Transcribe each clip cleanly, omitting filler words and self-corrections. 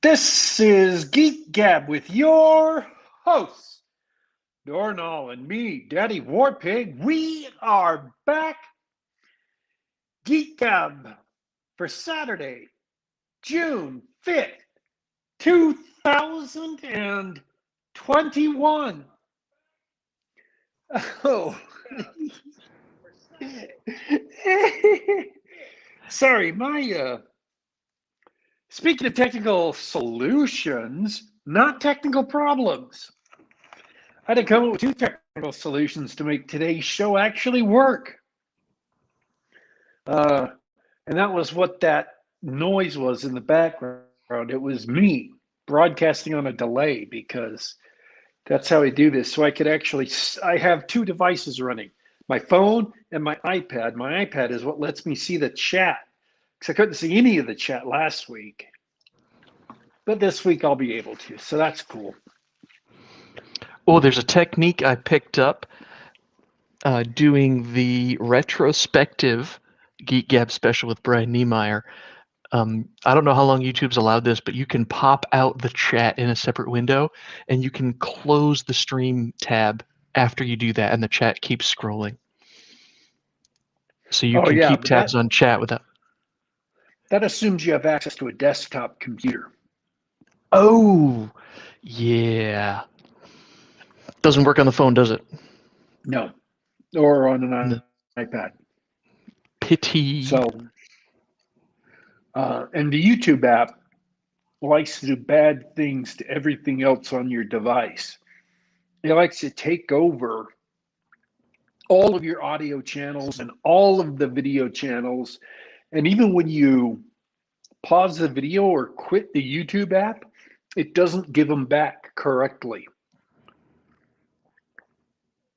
This is Geek Gab with your hosts, Dornall and me, Daddy Warpig. We are back. Geek Gab for Saturday, June 5th, 2021. Oh. Sorry, speaking of technical solutions, not technical problems. I had to come up with two technical solutions to make today's show actually work. And that was what that noise was in the background. It was me broadcasting on a delay because that's how I do this. So I have two devices running, my phone and my iPad. My iPad is what lets me see the chat because I couldn't see any of the chat last week. But this week I'll be able to, so that's cool. Oh, there's a technique I picked up doing the retrospective Geek Gab special with Brian Niemeyer. I don't know how long YouTube's allowed this, but you can pop out the chat in a separate window, and you can close the stream tab after you do that, and the chat keeps scrolling. So you can keep tabs on chat without... That assumes you have access to a desktop computer. Oh, yeah. Doesn't work on the phone, does it? No. Or on an iPad. Pity. So, and the YouTube app likes to do bad things to everything else on your device. It likes to take over all of your audio channels and all of the video channels. And even when you pause the video or quit the YouTube app, it doesn't give them back correctly.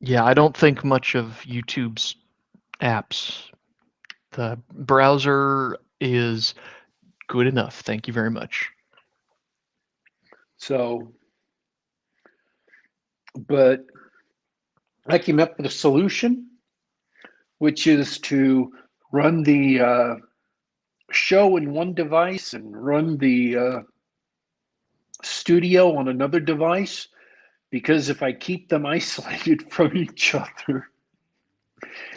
Yeah, I don't think much of YouTube's apps. The browser is good enough. Thank you very much. So, but I came up with a solution, which is to run the show in one device and run the studio on another device, because if I keep them isolated from each other,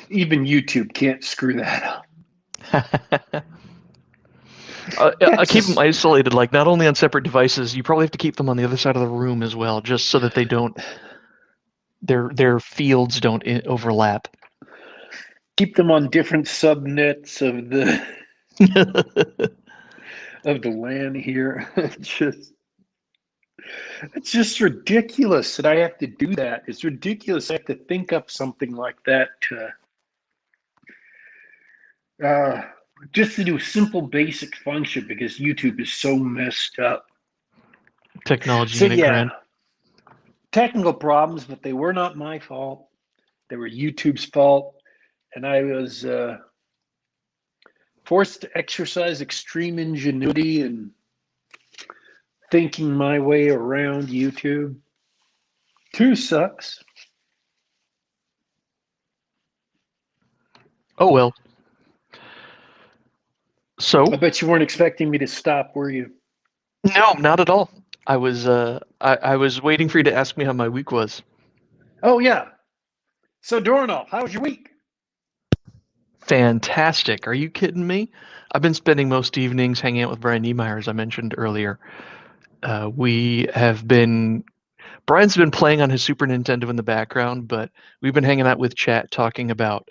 even YouTube can't screw that up. I keep them isolated, like not only on separate devices, you probably have to keep them on the other side of the room as well, just so that they don't, their fields don't overlap. Keep them on different subnets of the of the LAN here. It's just ridiculous that I have to do that. It's ridiculous I have to think up something like that just to do a simple basic function because YouTube is so messed up. Technology so, yeah, technical problems, but they were not my fault. They were YouTube's fault. And I was forced to exercise extreme ingenuity and thinking my way around YouTube. Two sucks. Oh, well. So I bet you weren't expecting me to stop, were you? No, not at all. I was I was waiting for you to ask me how my week was. Oh yeah. So Dornall, how was your week? Fantastic. Are you kidding me? I've been spending most evenings hanging out with Brian Niemeyer, as I mentioned earlier. Brian's been playing on his Super Nintendo in the background, but we've been hanging out with chat talking about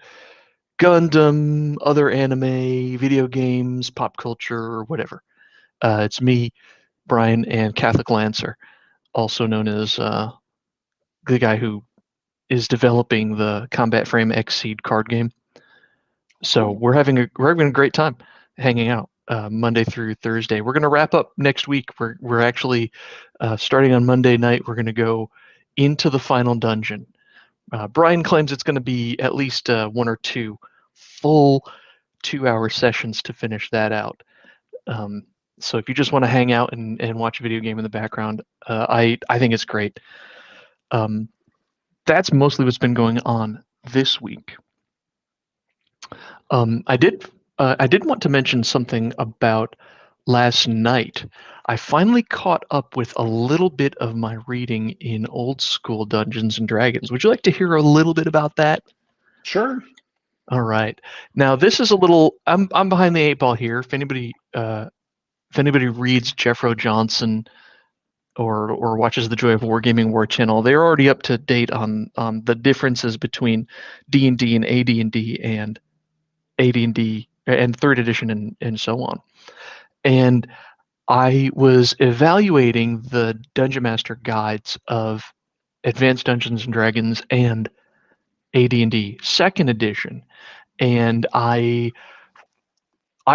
Gundam, other anime, video games, pop culture, or whatever. It's me, Brian, and Catholic Lancer, also known as the guy who is developing the Combat Frame Exceed card game. So we're having a great time hanging out Monday through Thursday. We're going to wrap up next week. We're actually starting on Monday night. We're going to go into the final dungeon. Brian claims it's going to be at least one or two full 2-hour sessions to finish that out. So if you just want to hang out and watch a video game in the background, I think it's great. That's mostly what's been going on this week. I did want to mention something about last night, I finally caught up with a little bit of my reading in old school Dungeons and Dragons. Would you like to hear a little bit about that? Sure. All right. Now this is a little. I'm behind the eight ball here. If anybody reads Jeffro Johnson or watches the Joy of Wargaming War channel, they're already up to date on the differences between D&D and AD&D and AD&D and third edition and so on. And I was evaluating the Dungeon Master guides of Advanced Dungeons and Dragons and AD&D second edition, and I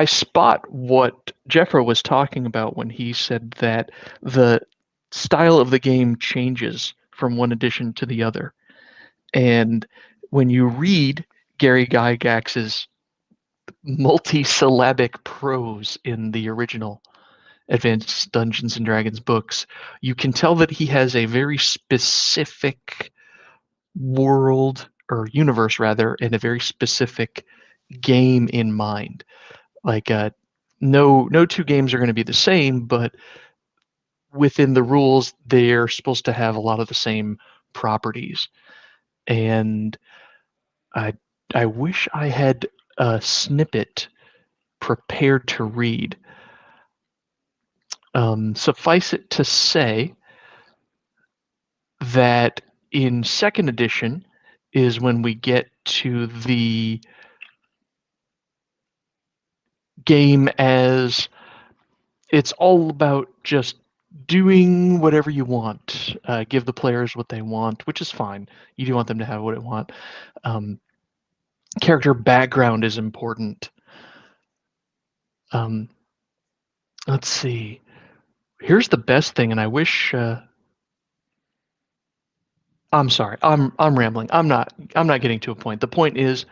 spot what Jeffro was talking about when he said that the style of the game changes from one edition to the other. And when you read Gary Gygax's multi-syllabic prose in the original Advanced Dungeons and Dragons books, you can tell that he has a very specific world or universe rather, and a very specific game in mind. Like no two games are going to be the same, but within the rules, they're supposed to have a lot of the same properties. And I I wish I had a snippet prepared to read. Suffice it to say that in second edition is when we get to the game as it's all about just doing whatever you want. Give the players what they want, which is fine. You do want them to have what they want. Character background is important. Let's see. Here's the best thing, and I wish. I'm sorry. I'm rambling. I'm not getting to a point. The point is,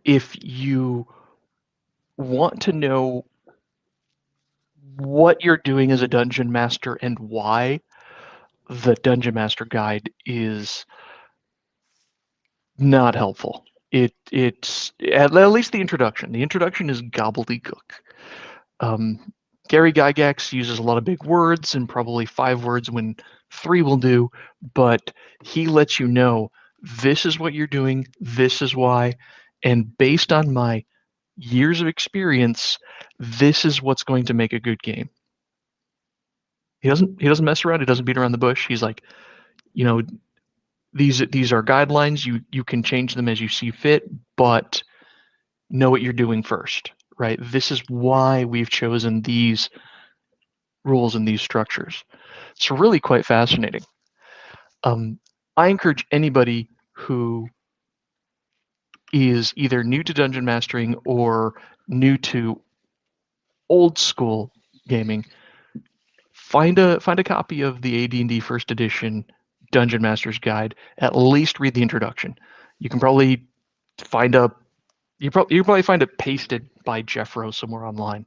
if you want to know what you're doing as a dungeon master and why, the Dungeon Master Guide is not helpful. It's at least the introduction. The introduction is gobbledygook. Gary Gygax uses a lot of big words and probably 5 words when 3 will do, but he lets you know this is what you're doing, this is why, and based on my years of experience, this is what's going to make a good game. He doesn't mess around. He doesn't beat around the bush. He's like, you know, these are guidelines. You can change them as you see fit, but know what you're doing first, right? This is why we've chosen these rules and these structures. It's really quite fascinating. I encourage anybody who is either new to dungeon mastering or new to old school gaming, find a copy of the AD&D First Edition Dungeon Master's Guide. At least read the introduction. You can probably find you probably find it pasted by Jeffro somewhere online.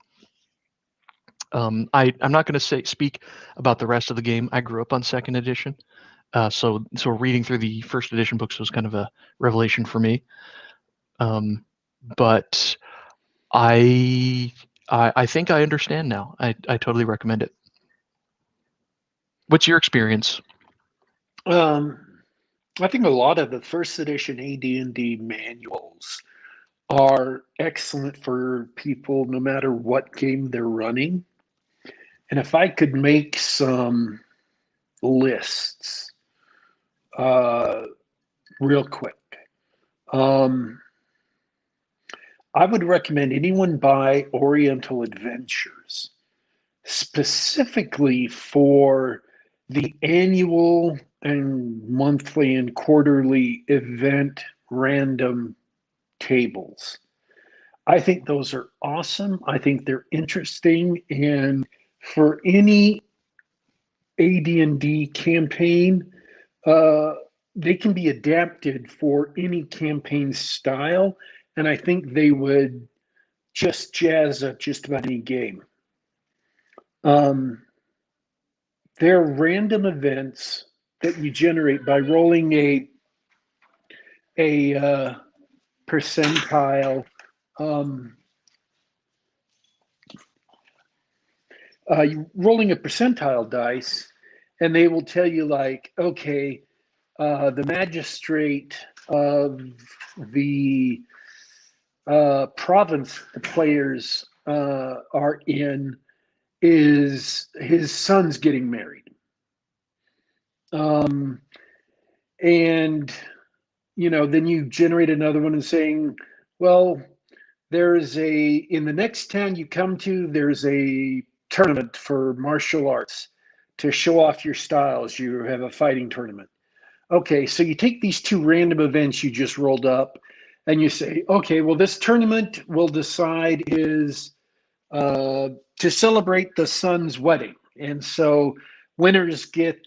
I'm not going to speak about the rest of the game. I grew up on second edition, so reading through the first edition books was kind of a revelation for me. But I think I understand now. I totally recommend it. What's your experience? I think a lot of the first edition AD&D manuals are excellent for people no matter what game they're running. And if I could make some lists real quick, I would recommend anyone buy Oriental Adventures, specifically for the annual and monthly and quarterly event random tables. I think those are awesome. I think they're interesting. And for any AD&D campaign, they can be adapted for any campaign style. And I think they would just jazz up just about any game. They're random events that you generate by rolling a percentile you're rolling a percentile dice, and they will tell you like, okay, the magistrate of the province the players are in is his son's getting married. And, then you generate another one and saying, well, in the next town you come to, there's a tournament for martial arts to show off your styles. You have a fighting tournament. Okay, so you take these two random events you just rolled up and you say, okay, well, this tournament will decide is to celebrate the son's wedding. And so winners get,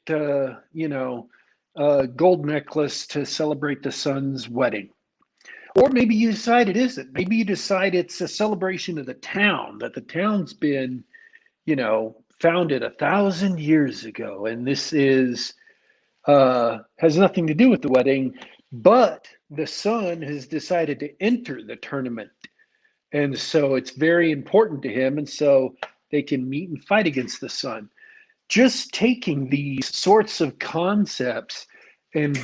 a gold necklace to celebrate the son's wedding. Or maybe you decide it isn't. Maybe you decide it's a celebration of the town, that the town's been, founded 1,000 years ago. And this has nothing to do with the wedding, but the son has decided to enter the tournament. And so it's very important to him. And so they can meet and fight against the sun. Just taking these sorts of concepts and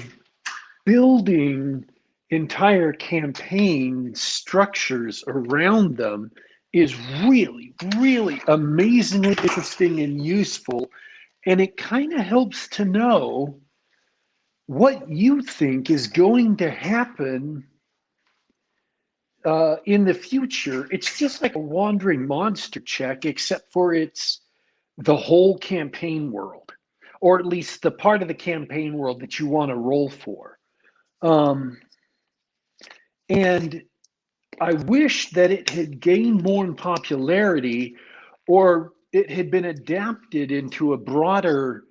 building entire campaign structures around them is really, really amazingly interesting and useful. And it kind of helps to know what you think is going to happen in the future. It's just like a wandering monster check, except for it's the whole campaign world, or at least the part of the campaign world that you want to roll for. And I wish that it had gained more in popularity, or it had been adapted into a broader,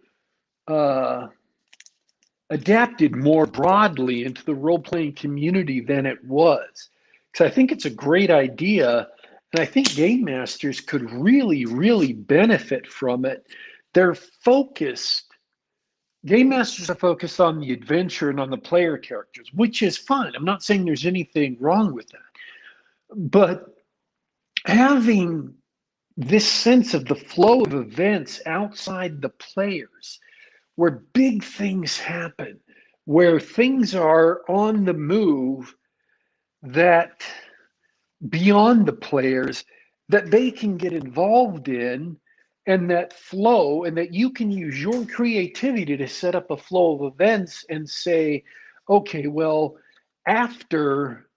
adapted more broadly into the role-playing community than it was. Because I think it's a great idea, and I think game masters could really, really benefit from it. Game masters are focused on the adventure and on the player characters, which is fine. I'm not saying there's anything wrong with that. But having this sense of the flow of events outside the players, where big things happen, where things are on the move that beyond the players that they can get involved in, and that flow, and that you can use your creativity to set up a flow of events and say, okay, well, after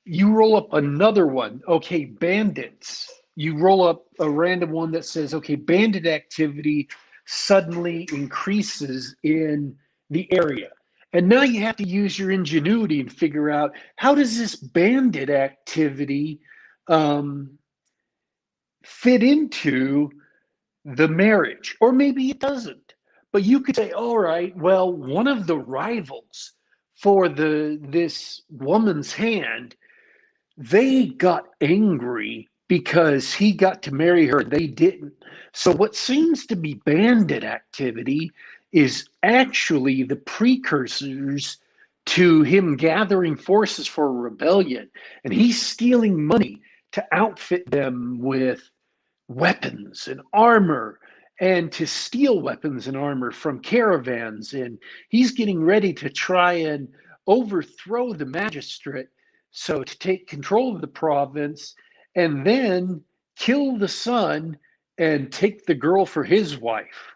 you roll up another one, okay, bandits. You roll up a random one that says, okay, bandit activity suddenly increases in the area. And now you have to use your ingenuity and figure out, how does this bandit activity fit into the marriage? Or maybe it doesn't. But you could say, all right, well, one of the rivals for this woman's hand, they got angry because he got to marry her, they didn't. So what seems to be bandit activity is actually the precursors to him gathering forces for a rebellion. And he's stealing money to outfit them with weapons and armor, and to steal weapons and armor from caravans. And he's getting ready to try and overthrow the magistrate, so to take control of the province, and then kill the son and take the girl for his wife.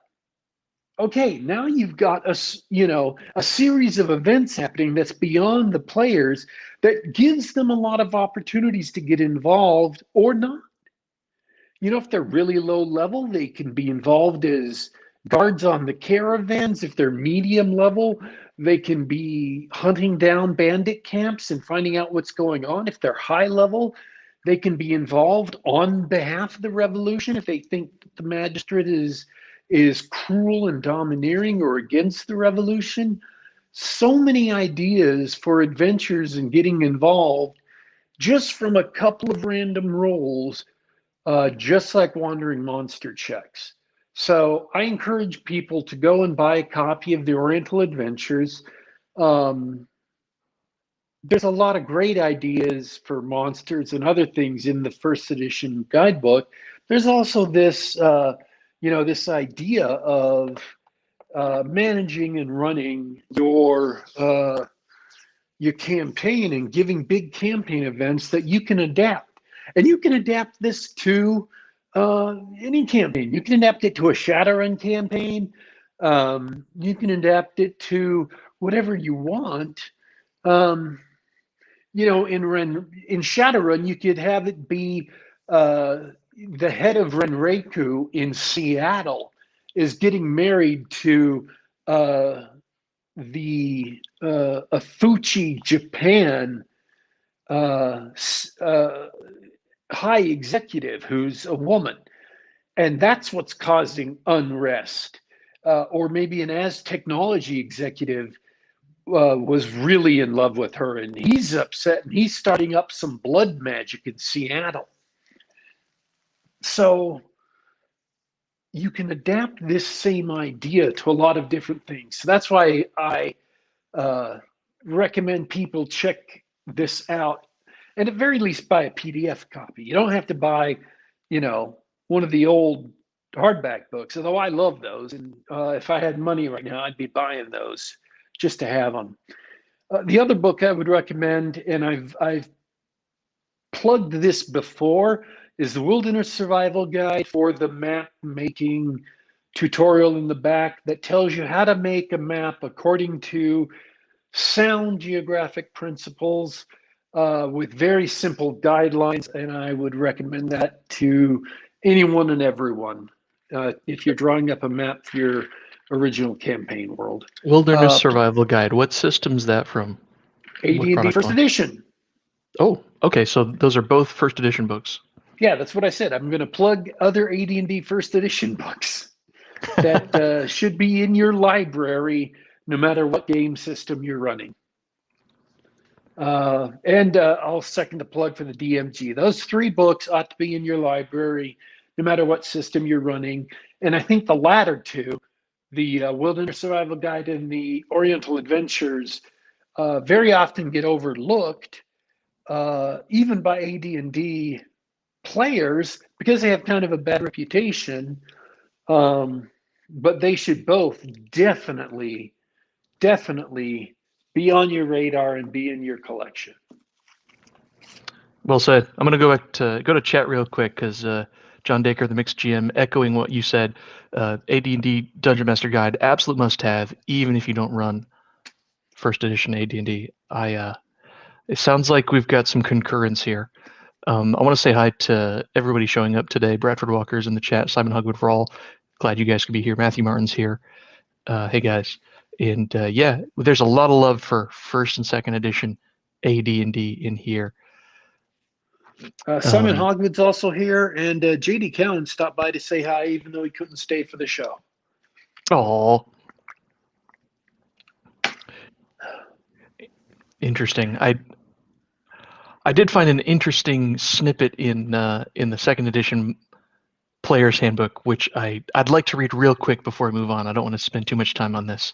Okay, now you've got a series of events happening that's beyond the players, that gives them a lot of opportunities to get involved or not. If they're really low level, they can be involved as guards on the caravans. If they're medium level, they can be hunting down bandit camps and finding out what's going on. If they're high level, they can be involved on behalf of the revolution if they think the magistrate is cruel and domineering or against the revolution. So many ideas for adventures and getting involved just from a couple of random rolls, just like wandering monster checks. So I encourage people to go and buy a copy of the Oriental Adventures. There's a lot of great ideas for monsters and other things in the first edition guidebook, There's also this, this idea of managing and running your campaign and giving big campaign events that you can adapt. And you can adapt this to any campaign. You can adapt it to a Shadowrun campaign. You can adapt it to whatever you want. Um, in Shadowrun, you could have it be the head of Renreiku in Seattle is getting married to the Afuchi Japan uh, high executive who's a woman, and that's what's causing unrest. Or maybe an as technology executive was really in love with her, and he's upset, and he's starting up some blood magic in Seattle. So you can adapt this same idea to a lot of different things. So that's why I recommend people check this out, and at very least buy a PDF copy. You don't have to buy, one of the old hardback books, although I love those. And if I had money right now, I'd be buying those just to have them. The other book I would recommend, and I've plugged this before, is the Wilderness Survival Guide for the map making tutorial in the back that tells you how to make a map according to sound geographic principles with very simple guidelines. And I would recommend that to anyone and everyone if you're drawing up a map for your original campaign world. Wilderness Survival Guide. What system's that from? AD&D First Edition. Oh, okay. So those are both First Edition books. Yeah, that's what I said. I'm going to plug other AD&D First Edition books that should be in your library, no matter what game system you're running. And I'll second the plug for the DMG. Those 3 books ought to be in your library, no matter what system you're running. And I think the latter 2, the Wilderness Survival Guide and the Oriental Adventures, very often get overlooked, even by AD&D players, because they have kind of a bad reputation. But they should both definitely be on your radar and be in your collection. Well said. I'm going to go to chat real quick because John Dacre, the Mixed GM, echoing what you said. AD&D Dungeon Master Guide, absolute must-have, even if you don't run First Edition AD&D. It sounds like we've got some concurrence here. I want to say hi to everybody showing up today. Bradford Walker's in the chat. Simon Hugwood for all. Glad you guys could be here. Matthew Martin's here. Hey guys. And yeah, there's a lot of love for First and Second Edition AD&D in here. Simon Hogwood's also here, and JD Cowan stopped by to say hi, even though he couldn't stay for the show. Oh, interesting. I did find an interesting snippet in the Second Edition Player's Handbook, which I'd like to read real quick before I move on. I don't want to spend too much time on this,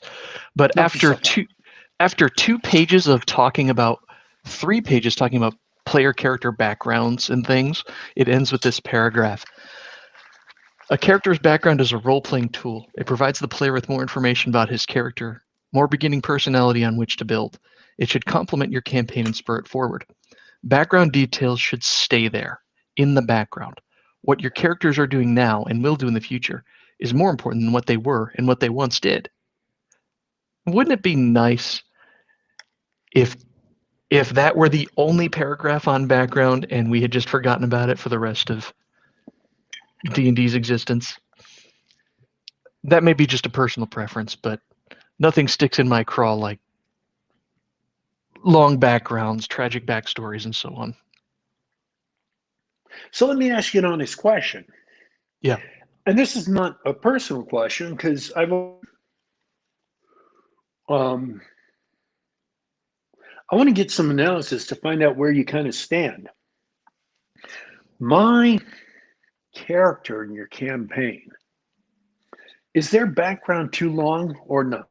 but after 2 pages of talking about 3 pages talking about player character backgrounds and things, it ends with this paragraph. A character's background is a role-playing tool. It provides the player with more information about his character, more beginning personality on which to build. It should complement your campaign and spur it forward. Background details should stay there, in the background. What your characters are doing now and will do in the future is more important than what they were and what they once did. Wouldn't it be nice if that were the only paragraph on background and we had just forgotten about it for the rest of D&D's existence? That may be just a personal preference, but nothing sticks in my craw like long backgrounds, tragic backstories, and so on. So let me ask you an honest question. Yeah. And this is not a personal question, because I want to get some analysis to find out where you kind of stand. My character in your campaign, is their background too long or not?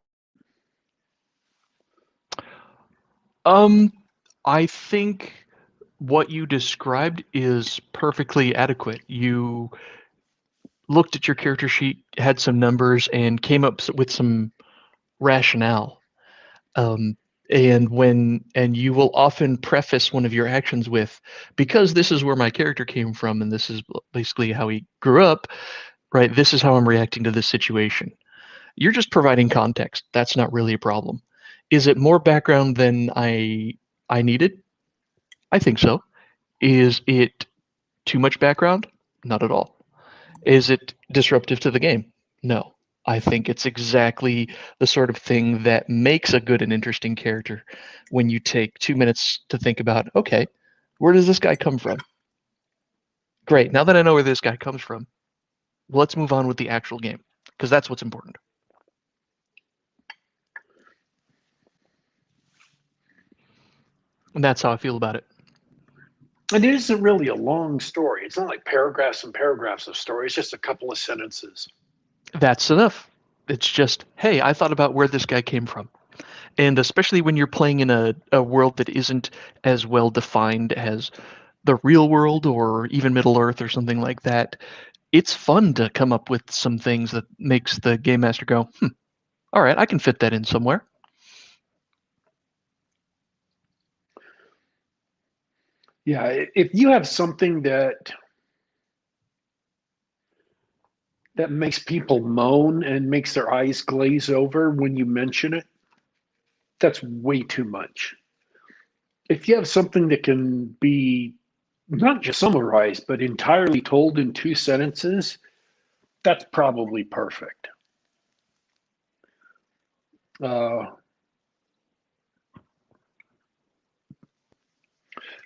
I think what you described is perfectly adequate. You looked at your character sheet, had some numbers, and came up with some rationale. Um, and you will often preface one of your actions with, because this is where my character came from, and this is basically how he grew up, right? This is how I'm reacting to this situation. You're just providing context. That's not really a problem. Is it more background than I needed? I think so. Is it too much background? Not at all. Is it disruptive to the game? No. I think it's exactly the sort of thing that makes a good and interesting character when you take 2 minutes to think about, okay, where does this guy come from? Great. Now that I know where this guy comes from, let's move on with the actual game, because that's what's important. And that's how I feel about it. And it isn't really a long story. It's not like paragraphs and paragraphs of story. It's just a couple of sentences. That's enough. It's just, hey, I thought about where this guy came from. And especially when you're playing in a world that isn't as well defined as the real world or even Middle Earth or something like that, it's fun to come up with some things that makes the game master go, all right, I can fit that in somewhere. Yeah, if you have something that makes people moan and makes their eyes glaze over when you mention it, that's way too much. If you have something that can be not just summarized, but entirely told in 2 sentences, that's probably perfect.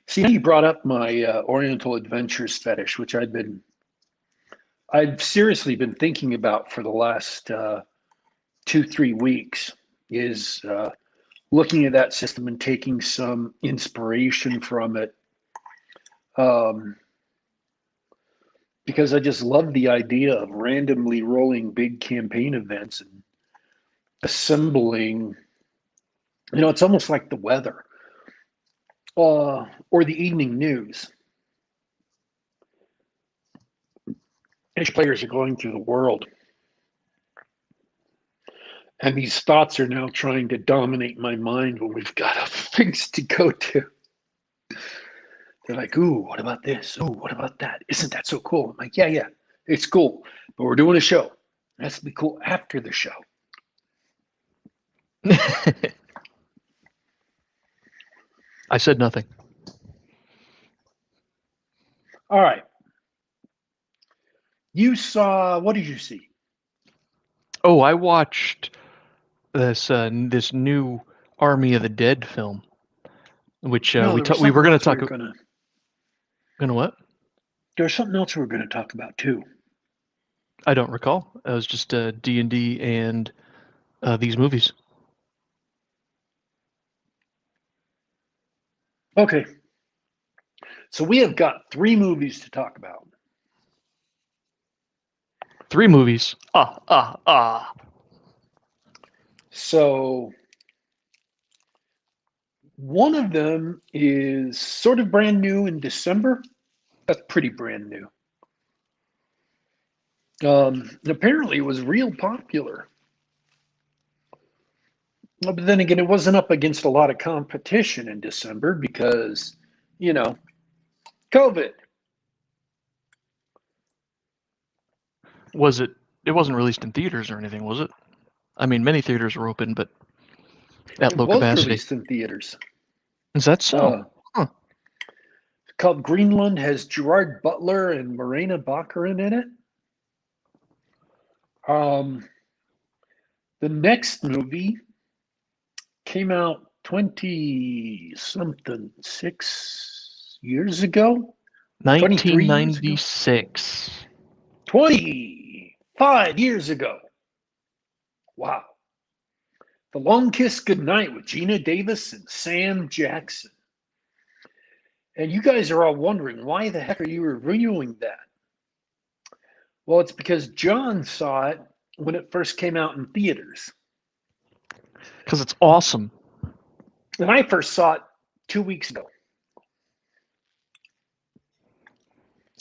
See, now you brought up my Oriental adventures fetish, which I've seriously been thinking about for the last 2-3 weeks. Is looking at that system and taking some inspiration from it, because I just love the idea of randomly rolling big campaign events and assembling. It's almost like the weather, or the evening news. As players are going through the world, and these thoughts are now trying to dominate my mind when we've got other things to go to. They're like, ooh, what about this? Ooh, what about that? Isn't that so cool? I'm like, yeah, it's cool. But we're doing a show. It has to be cool after the show. I said nothing. All right. You saw, what did you see? Oh, I watched this new Army of the Dead film, which No, we were going to talk. Gonna what? There was something else we were going to talk about too. I don't recall. It was just D&D and these movies. Okay. So we have got 3 movies to talk about. 3 movies. So one of them is sort of brand new in December. That's pretty brand new. Apparently it was real popular. But then again, it wasn't up against a lot of competition in December because, COVID. Was it? It wasn't released in theaters or anything, was it? I mean, many theaters were open, but at It low was capacity. released in theaters. Is that so? Huh. Called Greenland, has Gerard Butler and Morena Baccarin in it. The next movie came out 20-something, 6 years ago? 1996. 25 years ago. Wow. The Long Kiss Goodnight with Gina Davis and Sam Jackson. And you guys are all wondering, why the heck are you reviewing that? Well, it's because John saw it when it first came out in theaters. Because it's awesome. And I first saw it 2 weeks ago.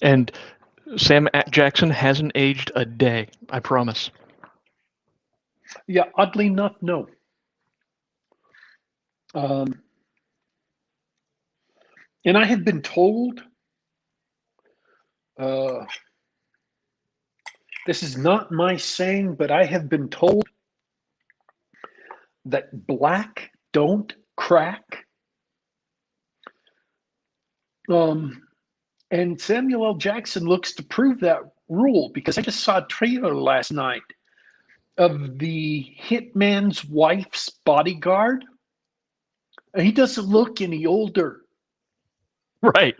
And Sam Jackson hasn't aged a day, I promise. Yeah, oddly enough, no. And I have been told, this is not my saying, but I have been told that black don't crack. And Samuel L. Jackson looks to prove that rule, because I just saw a trailer last night of the hitman's wife's bodyguard, and he doesn't look any older. Right.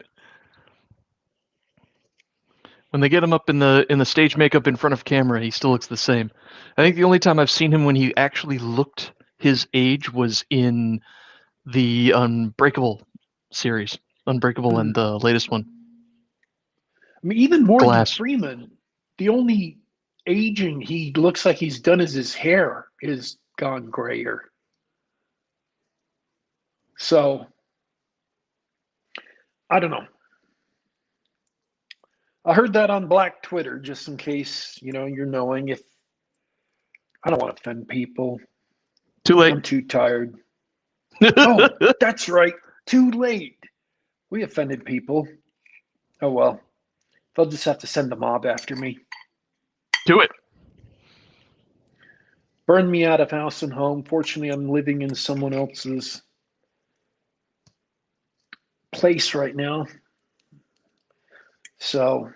When they get him up in the stage makeup in front of camera, he still looks the same. I think the only time I've seen him when he actually looked his age was in the Unbreakable series. Unbreakable and the latest one. I mean, even Morgan Glass. Freeman, the only aging he looks like he's done is his hair is gone grayer. So, I don't know. I heard that on Black Twitter, just in case, you're knowing. If I don't want to offend people. Too late. I'm too tired. Oh, that's right. Too late. We offended people. Oh, well. They'll just have to send the mob after me. Do it. Burn me out of house and home. Fortunately, I'm living in someone else's place right now. So,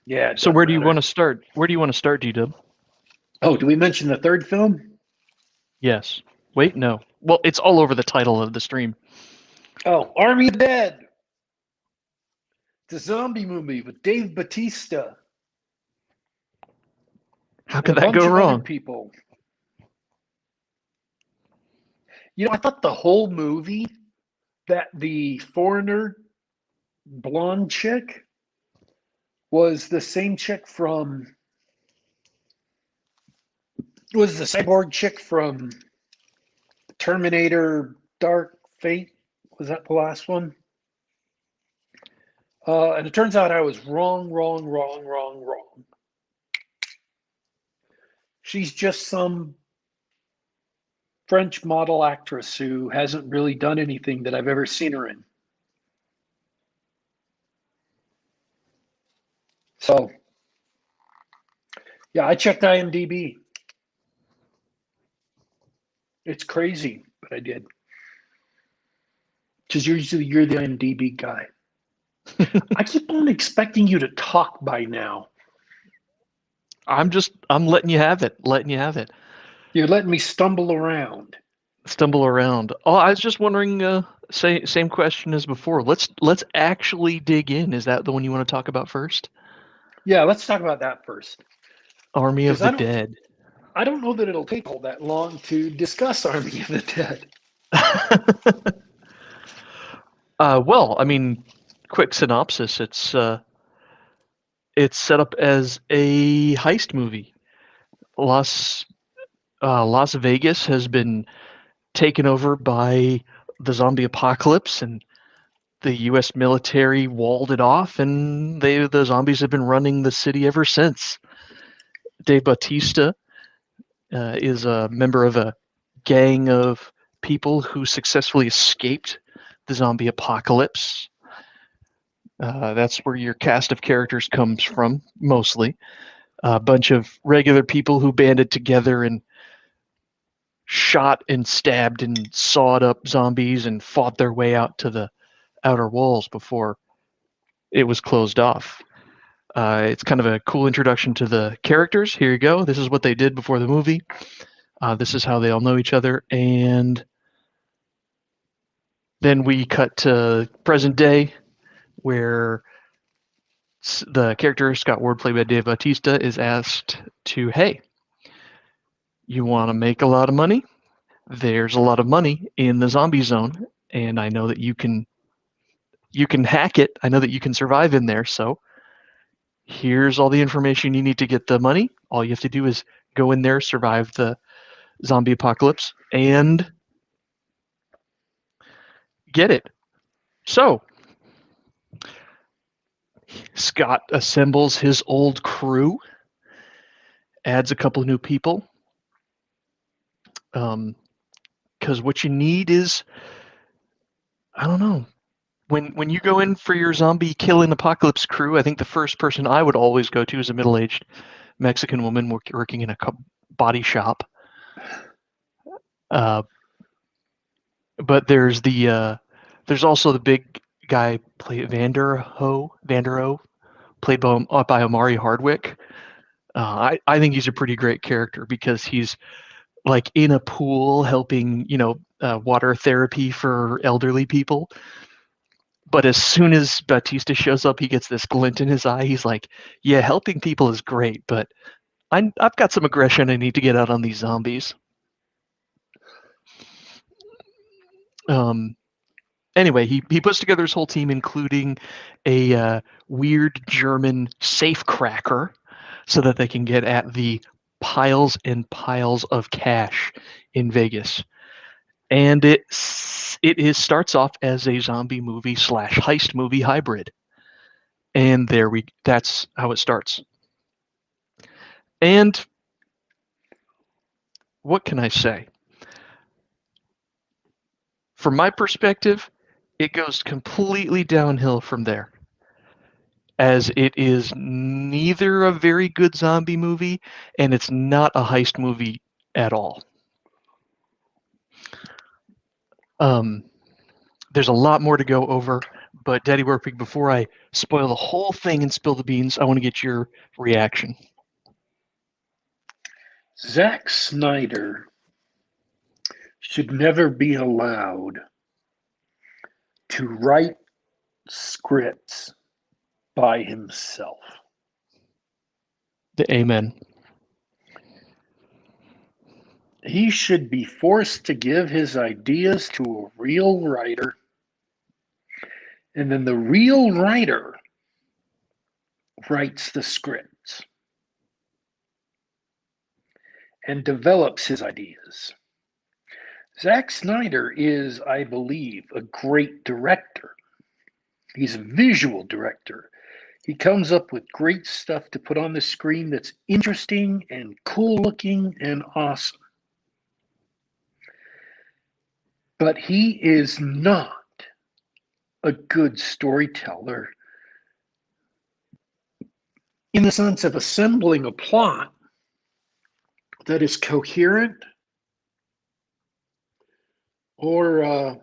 yeah. So where do you want to start? Where do you want to start, G-Dub? Oh, do we mention the third film? Yes. Wait, no. Well, it's all over the title of the stream. Oh, Army of the Dead. It's a zombie movie with Dave Bautista. How could that go wrong? People. I thought the whole movie, that the foreigner blonde chick was the same chick from, was the cyborg chick from Terminator Dark Fate. Was that the last one? And it turns out I was wrong. She's just some French model actress who hasn't really done anything that I've ever seen her in. So, yeah, I checked IMDb. It's crazy, but I did. Because usually you're the IMDb guy. I keep on expecting you to talk by now. I'm letting you have it. You're letting me stumble around. Oh, I was just wondering, same question as before. Let's actually dig in. Is that the one you want to talk about first? Yeah, let's talk about that first. Army of the Dead. I don't know that it'll take all that long to discuss Army of the Dead. Well, I mean, quick synopsis. It's set up as a heist movie. Las Vegas has been taken over by the zombie apocalypse, and the U.S. military walled it off, and the zombies have been running the city ever since. Dave Bautista is a member of a gang of people who successfully escaped the zombie apocalypse. That's where your cast of characters comes from, mostly. A bunch of regular people who banded together and shot and stabbed and sawed up zombies and fought their way out to the outer walls before it was closed off. It's kind of a cool introduction to the characters. Here you go. This is what they did before the movie. This is how they all know each other. And then we cut to present day, where the character, Scott Ward, played by Dave Bautista, is asked to, hey, you want to make a lot of money? There's a lot of money in the zombie zone, and I know that you can hack it. I know that you can survive in there, so here's all the information you need to get the money. All you have to do is go in there, survive the zombie apocalypse, and get it. So Scott assembles his old crew, adds a couple of new people. Because what you need is, I don't know, when you go in for your zombie killing apocalypse crew, I think the first person I would always go to is a middle-aged Mexican woman working in a body shop. But there's also the big guy Vanderohe, played by Omari Hardwick. I think he's a pretty great character because he's like in a pool helping, water therapy for elderly people. But as soon as Bautista shows up, he gets this glint in his eye. He's like, yeah, helping people is great, but I've got some aggression I need to get out on these zombies. Anyway, he puts together his whole team, including a weird German safe cracker, so that they can get at the piles and piles of cash in Vegas. And it starts off as a zombie movie / heist movie hybrid. And that's how it starts. And what can I say? From my perspective, it goes completely downhill from there, as it is neither a very good zombie movie and it's not a heist movie at all. There's a lot more to go over, but Daddy Warpig, before I spoil the whole thing and spill the beans, I want to get your reaction. Zack Snyder should never be allowed to write scripts by himself. Amen. He should be forced to give his ideas to a real writer, and then the real writer writes the scripts and develops his ideas. Zack Snyder is, I believe, a great director. He's a visual director. He comes up with great stuff to put on the screen that's interesting and cool looking and awesome. But he is not a good storyteller in the sense of assembling a plot that is coherent or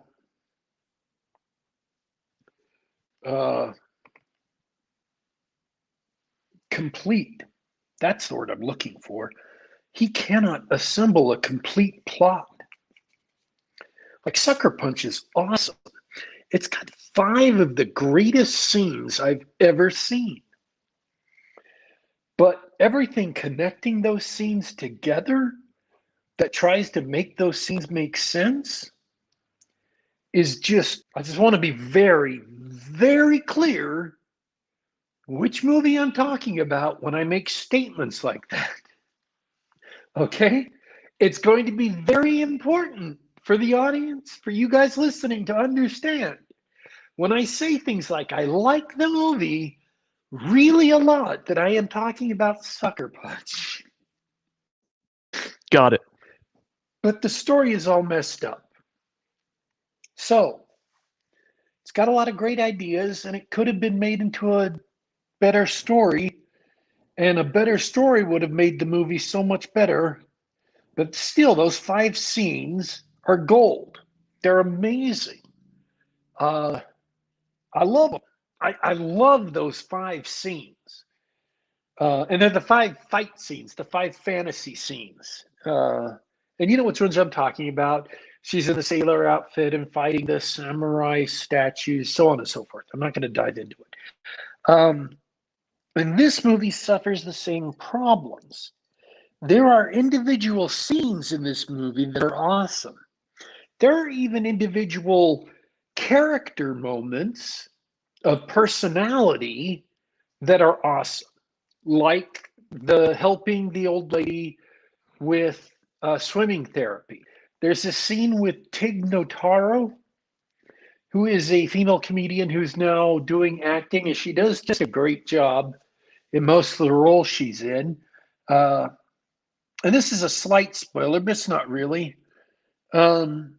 complete. That's the word I'm looking for. He cannot assemble a complete plot. Like Sucker Punch is awesome. It's got 5 of the greatest scenes I've ever seen. But everything connecting those scenes together that tries to make those scenes make sense is just, I just want to be very, very clear which movie I'm talking about when I make statements like that. Okay? It's going to be very important for the audience, for you guys listening, to understand when I say things like I like the movie really a lot, that I am talking about Sucker Punch. Got it. But the story is all messed up. So, it's got a lot of great ideas, and it could have been made into a better story, and a better story would have made the movie so much better. But still, those 5 scenes are gold. They're amazing. I love them. I love those 5 scenes. And they're the 5 fight scenes, the 5 fantasy scenes. And you know which ones I'm talking about. She's in the sailor outfit and fighting the samurai statues, so on and so forth. I'm not going to dive into it. And this movie suffers the same problems. There are individual scenes in this movie that are awesome. There are even individual character moments of personality that are awesome, like the helping the old lady with swimming therapy. There's a scene with Tig Notaro who is a female comedian who's now doing acting, and she does just a great job in most of the roles she's in. Uh, and this is a slight spoiler, but it's not really. Um,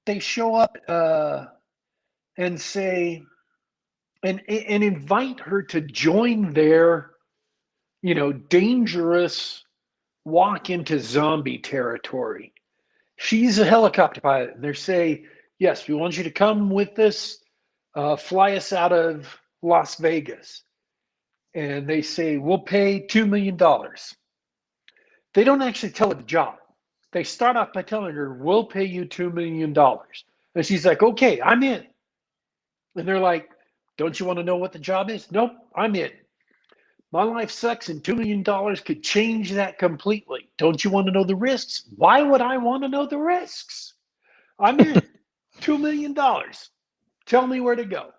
they show up and say, and invite her to join their, dangerous walk into zombie territory. She's a helicopter pilot, and they say, yes, we want you to come with us, fly us out of Las Vegas. And they say, we'll pay $2 million. They don't actually tell her the job. They start off by telling her, we'll pay you $2 million. And she's like, okay, I'm in. And they're like, don't you want to know what the job is? Nope, I'm in. My life sucks, and $2 million could change that completely. Don't you want to know the risks? Why would I want to know the risks? I'm in. $2 million. Tell me where to go.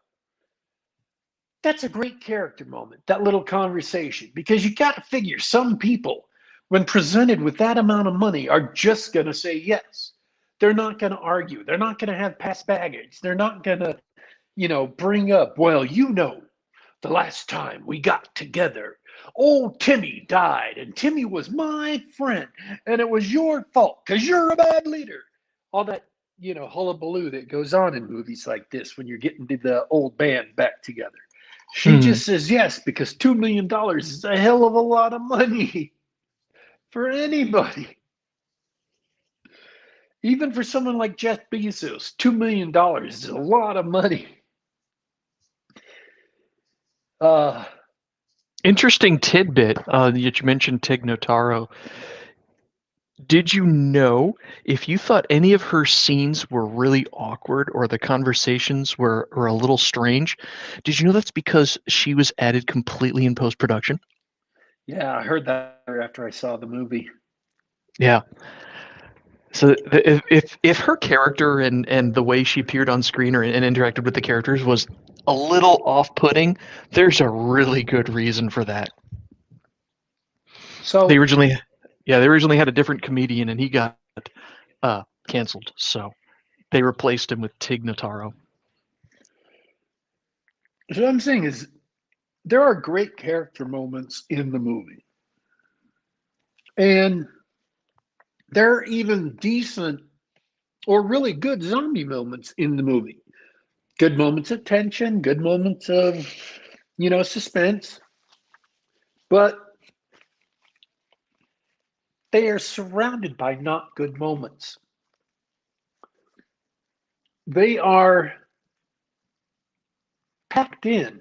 That's a great character moment, that little conversation, because you got to figure some people, when presented with that amount of money, are just going to say yes. They're not going to argue. They're not going to have past baggage. They're not going to, bring up, well, the last time we got together, old Timmy died, and Timmy was my friend, and it was your fault because you're a bad leader. All that, hullabaloo that goes on in movies like this when you're getting the old band back together. She just says yes because $2 million is a hell of a lot of money for anybody. Even for someone like Jeff Bezos, $2 million is a lot of money. Interesting tidbit that you mentioned Tig Notaro. Did you know, if you thought any of her scenes were really awkward or the conversations were a little strange, did you know that's because she was added completely in post-production? Yeah, I heard that after I saw the movie. Yeah. So if her character and the way she appeared on screen and interacted with the characters was a little off-putting, there's a really good reason for that. So they originally had a different comedian and he got canceled, so they replaced him with Tig Notaro. So what I'm saying is, there are great character moments in the movie, and there are even decent or really good zombie moments in the movie. Good moments of tension, good moments of, suspense, but they are surrounded by not good moments. They are packed in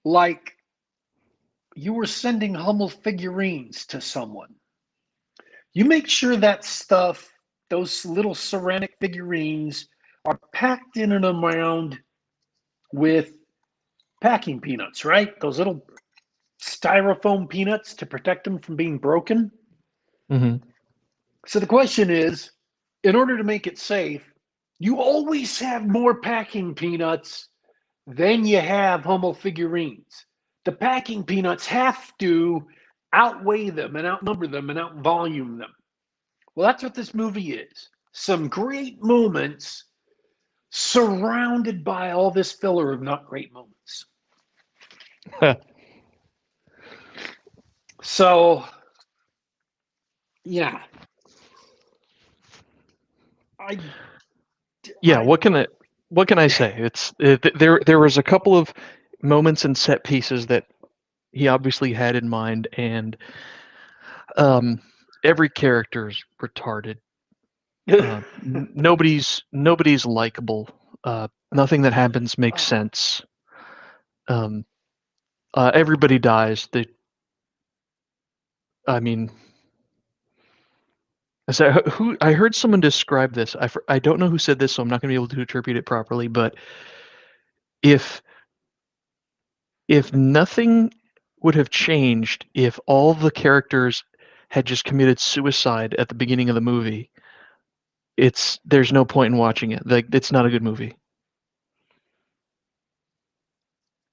like you were sending Hummel figurines to someone. You make sure that stuff, those little ceramic figurines, are packed in and around with packing peanuts, right? Those little styrofoam peanuts to protect them from being broken. Mm-hmm. So the question is, in order to make it safe, you always have more packing peanuts than you have Hummel figurines. The packing peanuts have to outweigh them and outnumber them and outvolume them. Well, that's what this movie is. Some great moments surrounded by all this filler of not great moments. So, yeah. What can I say? It's there was a couple of moments and set pieces that he obviously had in mind, and every character's retarded. Nobody's likable. Nothing that happens makes sense. Everybody dies. So I heard someone describe this. I don't know who said this, so I'm not going to be able to attribute it properly. But if nothing would have changed, if all the characters had just committed suicide at the beginning of the movie, there's no point in watching it. Like, it's not a good movie.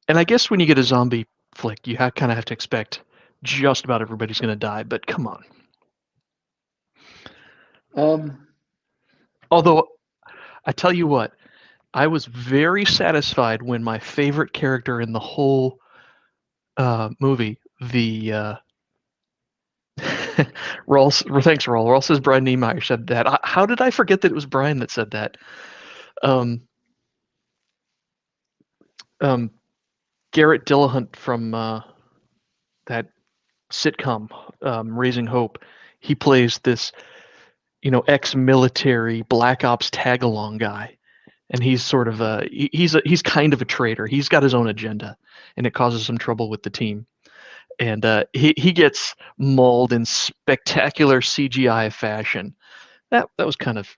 And I guess when you get a zombie flick, you kind of have to expect just about everybody's going to die. But come on. Although, I tell you what, I was very satisfied when my favorite character in the whole movie, the Raul, thanks, Raul. Raul says Brian Niemeyer said that. How did I forget that it was Brian that said that? Um, Garrett Dillahunt from that sitcom, Raising Hope. He plays this, ex-military Black Ops tag-along guy, and he's sort of he's kind of a traitor. He's got his own agenda, and it causes some trouble with the team. And he gets mauled in spectacular CGI fashion. That was kind of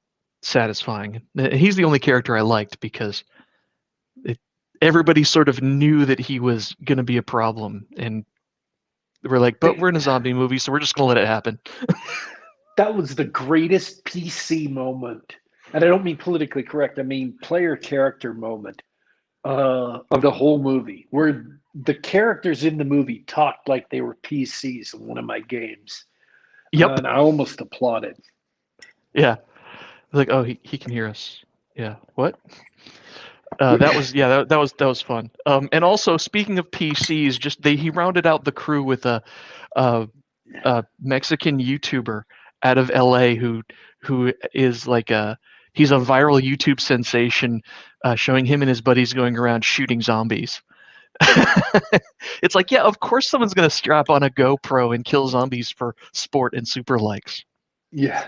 satisfying. He's the only character I liked because everybody sort of knew that he was going to be a problem, and we're like, but we're in a zombie movie, so we're just going to let it happen. That was the greatest PC moment, and I don't mean politically correct. I mean player character moment of the whole movie, where the characters in the movie talked like they were PCs in one of my games. Yep. And I almost applauded. Yeah. Like, oh, he can hear us. Yeah. What? That was fun. And also, speaking of PCs, he rounded out the crew with a Mexican YouTuber out of LA who is like he's a viral YouTube sensation, showing him and his buddies going around shooting zombies. It's like, yeah, of course someone's gonna strap on a GoPro and kill zombies for sport and super likes. Yeah.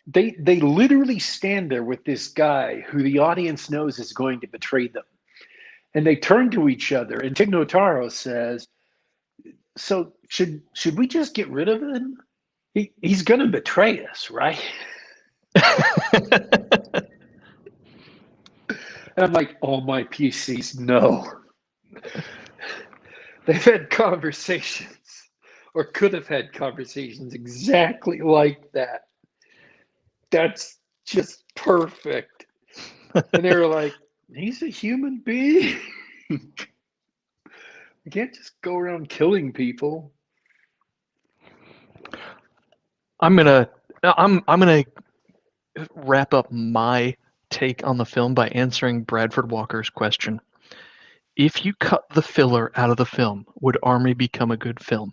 They literally stand there with this guy who the audience knows is going to betray them. And they turn to each other, and Tig Notaro says, so should we just get rid of him? He's going to betray us, right? And I'm like, oh, my PCs, no. They've had conversations, or could have had conversations exactly like that. That's just perfect. And they were like, he's a human being. You can't just go around killing people. I'm gonna wrap up my take on the film by answering Bradford Walker's question. If you cut the filler out of the film, would Army become a good film?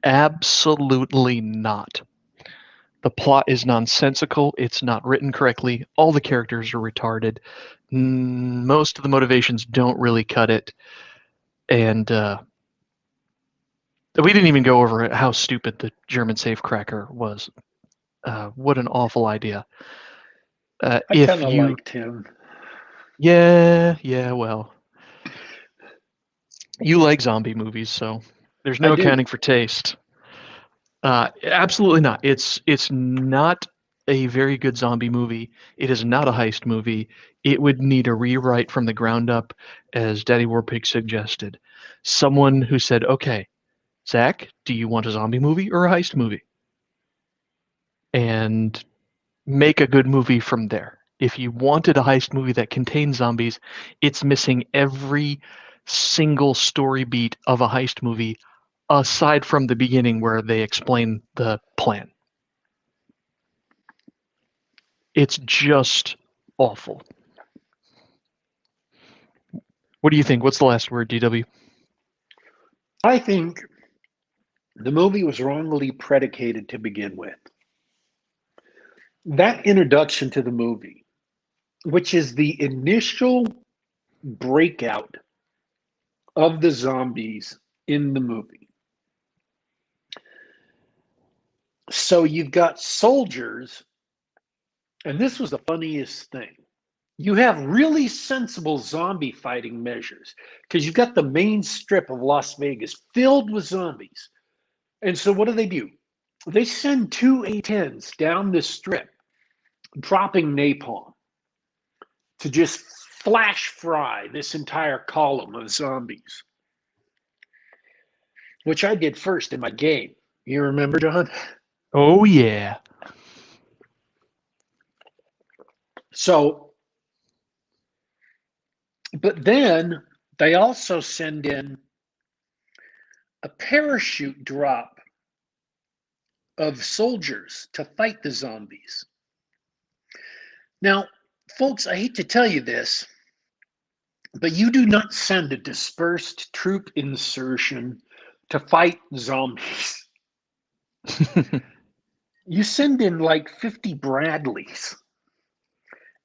Absolutely not. The plot is nonsensical. It's not written correctly. All the characters are retarded. Most of the motivations don't really cut it. And we didn't even go over how stupid the German safecracker was. What an awful idea. I kind of liked him. Yeah, well, you like zombie movies, so there's no accounting for taste. Absolutely not. It's not a very good zombie movie. It is not a heist movie. It would need a rewrite from the ground up, as Daddy Warpig suggested. Someone who said, okay, Zack, do you want a zombie movie or a heist movie? And make a good movie from there. If you wanted a heist movie that contains zombies, it's missing every single story beat of a heist movie aside from the beginning where they explain the plan. It's just awful. What do you think? What's the last word, DW? I think the movie was wrongly predicated to begin with. That introduction to the movie, which is the initial breakout of the zombies in the movie. So you've got soldiers, and this was the funniest thing. You have really sensible zombie fighting measures because you've got the main strip of Las Vegas filled with zombies. And so what do? They send 2 A-10s down this strip, dropping napalm to just flash fry this entire column of zombies, which I did first in my game. You remember, John? Oh, yeah. So, but then they also send in a parachute drop of soldiers to fight the zombies. Now, folks, I hate to tell you this, but you do not send a dispersed troop insertion to fight zombies. You send in like 50 Bradleys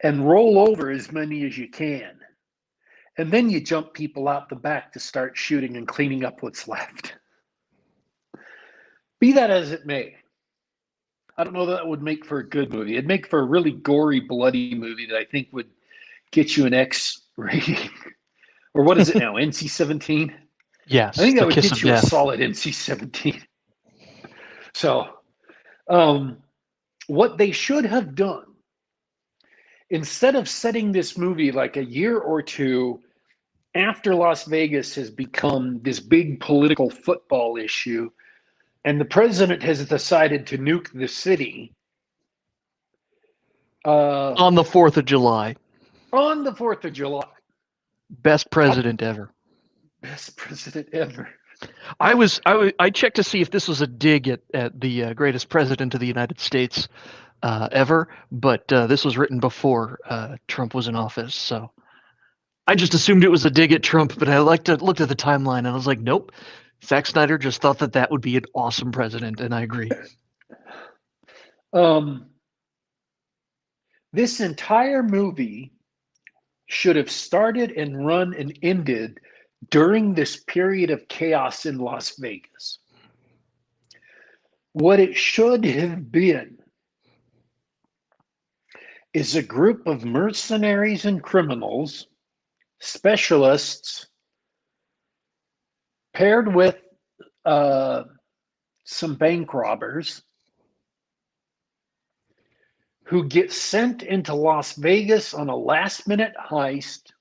and roll over as many as you can. And then you jump people out the back to start shooting and cleaning up what's left. Be that as it may, I don't know that would make for a good movie. It'd make for a really gory, bloody movie that I think would get you an X rating. Or what is it now, NC-17? Yes, I think that the would kiss get of you a death. solid NC-17. So, what they should have done, instead of setting this movie like a year or two after Las Vegas has become this big political football issue, and the president has decided to nuke the city On the 4th of July. on the 4th of July. Best president ever. Best president ever. I checked to see if this was a dig at the greatest president of the United States ever, but this was written before Trump was in office, so I just assumed it was a dig at Trump. But I looked at the timeline and I was like, nope. Zack Snyder just thought that would be an awesome president, and I agree. This entire movie should have started and run and ended during this period of chaos in Las Vegas. What it should have been is a group of mercenaries and criminals, specialists, paired with some bank robbers who get sent into Las Vegas on a last-minute heist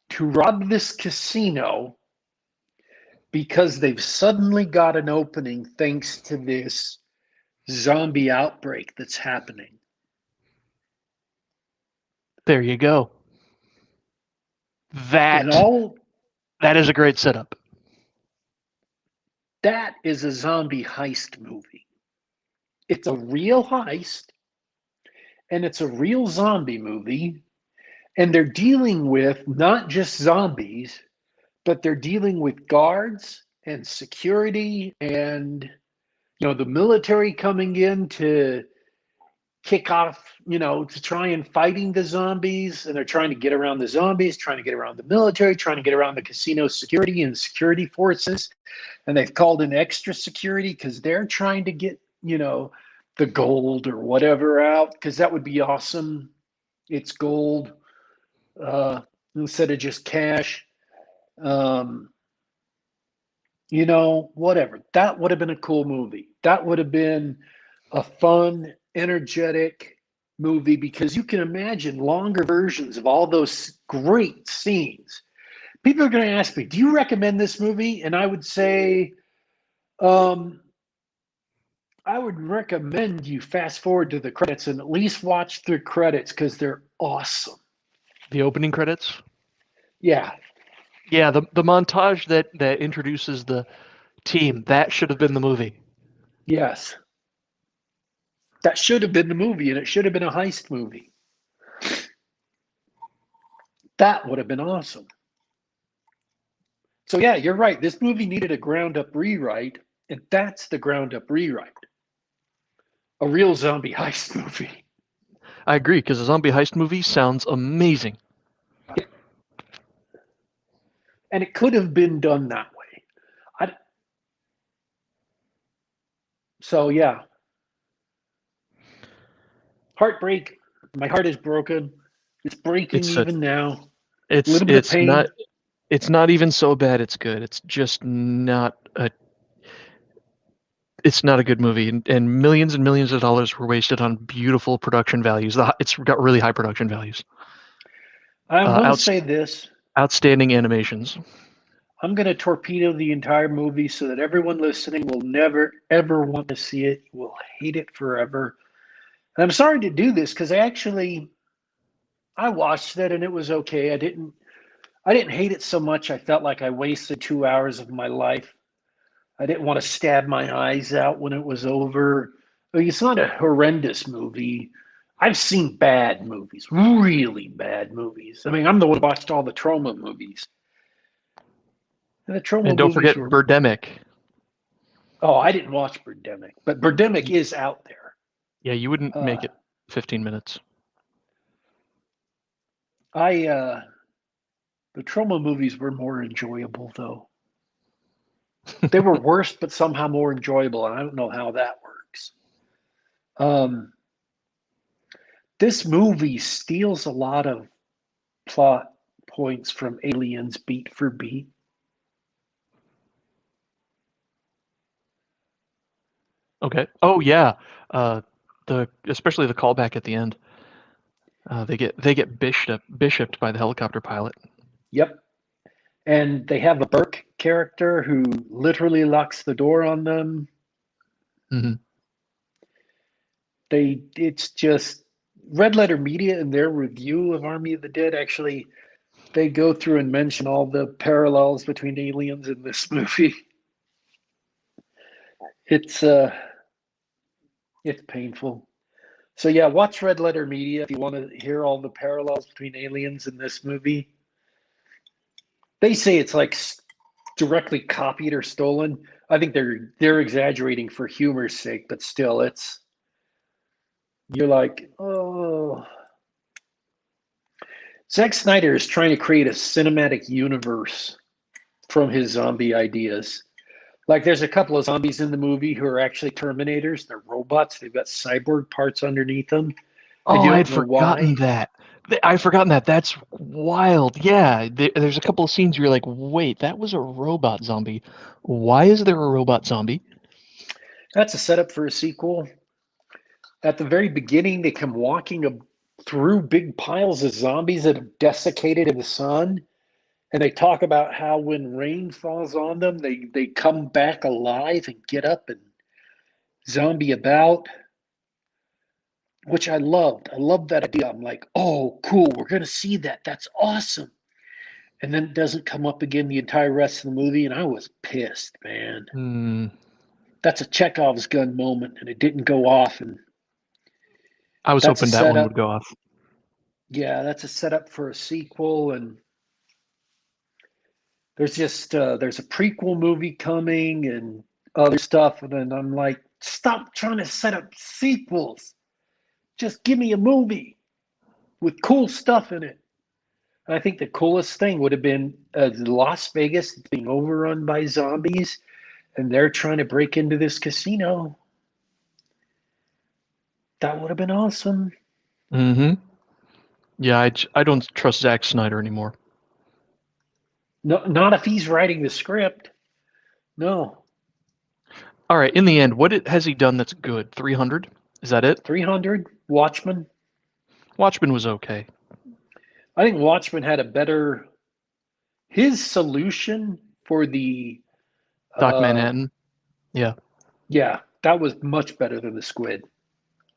to rob this casino because they've suddenly got an opening thanks to this zombie outbreak that's happening. There you go. That is a great setup. That is a zombie heist movie. It's a real heist, and it's a real zombie movie, and they're dealing with not just zombies, but they're dealing with guards and security and the military coming in to kick off, to try and fighting the zombies, and they're trying to get around the zombies, trying to get around the military, trying to get around the casino security and security forces, and they've called in extra security because they're trying to get, the gold or whatever out, because that would be awesome. It's gold instead of just cash. Whatever. That would have been a cool movie. That would have been a fun, energetic movie, because you can imagine longer versions of all those great scenes. People are going to ask me, do you recommend this movie? And I would say, I would recommend you fast forward to the credits and at least watch the credits, because they're awesome. The opening credits? Yeah. Yeah, the montage that introduces the team, that should have been the movie. Yes. That should have been the movie, and it should have been a heist movie. That would have been awesome. So yeah, you're right. This movie needed a ground-up rewrite, and that's the ground-up rewrite. A real zombie heist movie. I agree, because a zombie heist movie sounds amazing. And it could have been done that way. So yeah. Heartbreak. My heart is broken. It's breaking even now. It's not even so bad it's good. It's just not a good movie, and millions of dollars were wasted on beautiful production values. It's got really high production values. I will say this. Outstanding animations. I'm going to torpedo the entire movie so that everyone listening will never, ever want to see it. Will hate it forever. And I'm sorry to do this, because I watched it and it was okay. I didn't hate it so much. I felt like I wasted 2 hours of my life. I didn't want to stab my eyes out when it was over. I mean, it's not a horrendous movie. I've seen bad movies, really bad movies. I mean, I'm the one who watched all the Trauma movies. And the Trauma And don't movies forget were. Birdemic. Oh, I didn't watch Birdemic, but Birdemic is out there. Yeah, you wouldn't Uh, make it 15 minutes. the Trauma movies were more enjoyable, though. They were worse, but somehow more enjoyable, and I don't know how that works. Um, this movie steals a lot of plot points from Aliens beat for beat. Okay. Oh yeah. Especially the callback at the end. They get bishoped by the helicopter pilot. Yep. And they have a Burke character who literally locks the door on them. Mm-hmm. It's just Red Letter Media in their review of Army of the Dead actually they go through and mention all the parallels between Aliens in this movie. It's it's painful. So yeah, watch Red Letter Media if you want to hear all the parallels between Aliens in this movie. They say it's like directly copied or stolen. I think they're exaggerating for humor's sake, but still, it's you're like, oh. Zack Snyder is trying to create a cinematic universe from his zombie ideas. Like, there's a couple of zombies in the movie who are actually Terminators. They're robots. They've got cyborg parts underneath them, and Oh, you I don't had know forgotten why. that. I'd forgotten that. That's wild. Yeah, there's a couple of scenes where you're like, wait, that was a robot zombie. Why is there a robot zombie? That's a setup for a sequel. At the very beginning, they come walking through big piles of zombies that have desiccated in the sun. And they talk about how when rain falls on them, they come back alive and get up and zombie about, which I loved. I loved that idea. I'm like, oh, cool. We're going to see that. That's awesome. And then it doesn't come up again the entire rest of the movie. And I was pissed, man. Hmm. That's a Chekhov's gun moment. And it didn't go off. And I was that's a hoping that one would setup. go off. Yeah, that's a setup for a sequel. And there's a prequel movie coming and other stuff. And then I'm like, stop trying to set up sequels. Just give me a movie with cool stuff in it. And I think the coolest thing would have been Las Vegas being overrun by zombies, and they're trying to break into this casino. That would have been awesome. Mm-hmm. Yeah, I don't trust Zack Snyder anymore. No, not if he's writing the script. No, All right, in the end, has he done that's good? 300? Is that it? 300 Watchmen. Watchmen was okay. I think Watchmen had a better. His solution for the. Doc Uh, Manhattan. Yeah. yeah, that was much better than the Squid.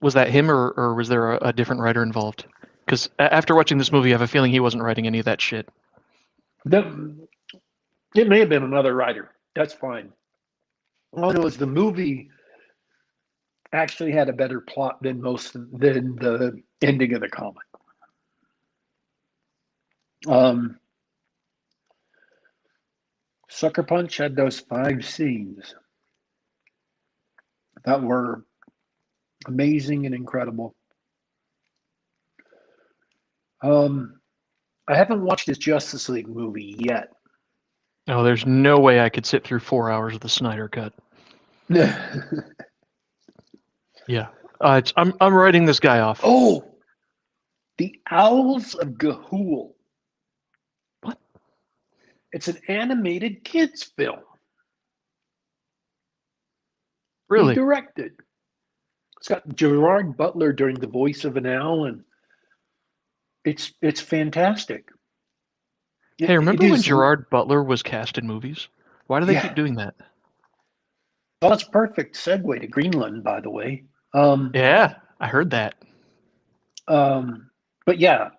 Was that him or was there a different writer involved? Because after watching this movie, I have a feeling he wasn't writing any of that shit. It may have been another writer. That's fine. All I know is the movie actually had a better plot than the ending of the comic. Um, Sucker Punch had those 5 scenes that were amazing and incredible. I haven't watched this Justice League movie yet. Oh, there's no way I could sit through 4 hours of the Snyder cut. Yeah. I'm writing this guy off. Oh, The Owls of Ga'Hoole. What? It's an animated kids film. He Really? directed. It's got Gerard Butler doing the voice of an owl, and it's fantastic. Hey, It remember when is, Gerard Butler was cast in movies? Why do they keep yeah. doing that? Well, that's a perfect segue to Greenland, by the way. Um, Yeah, I heard that. but yeah,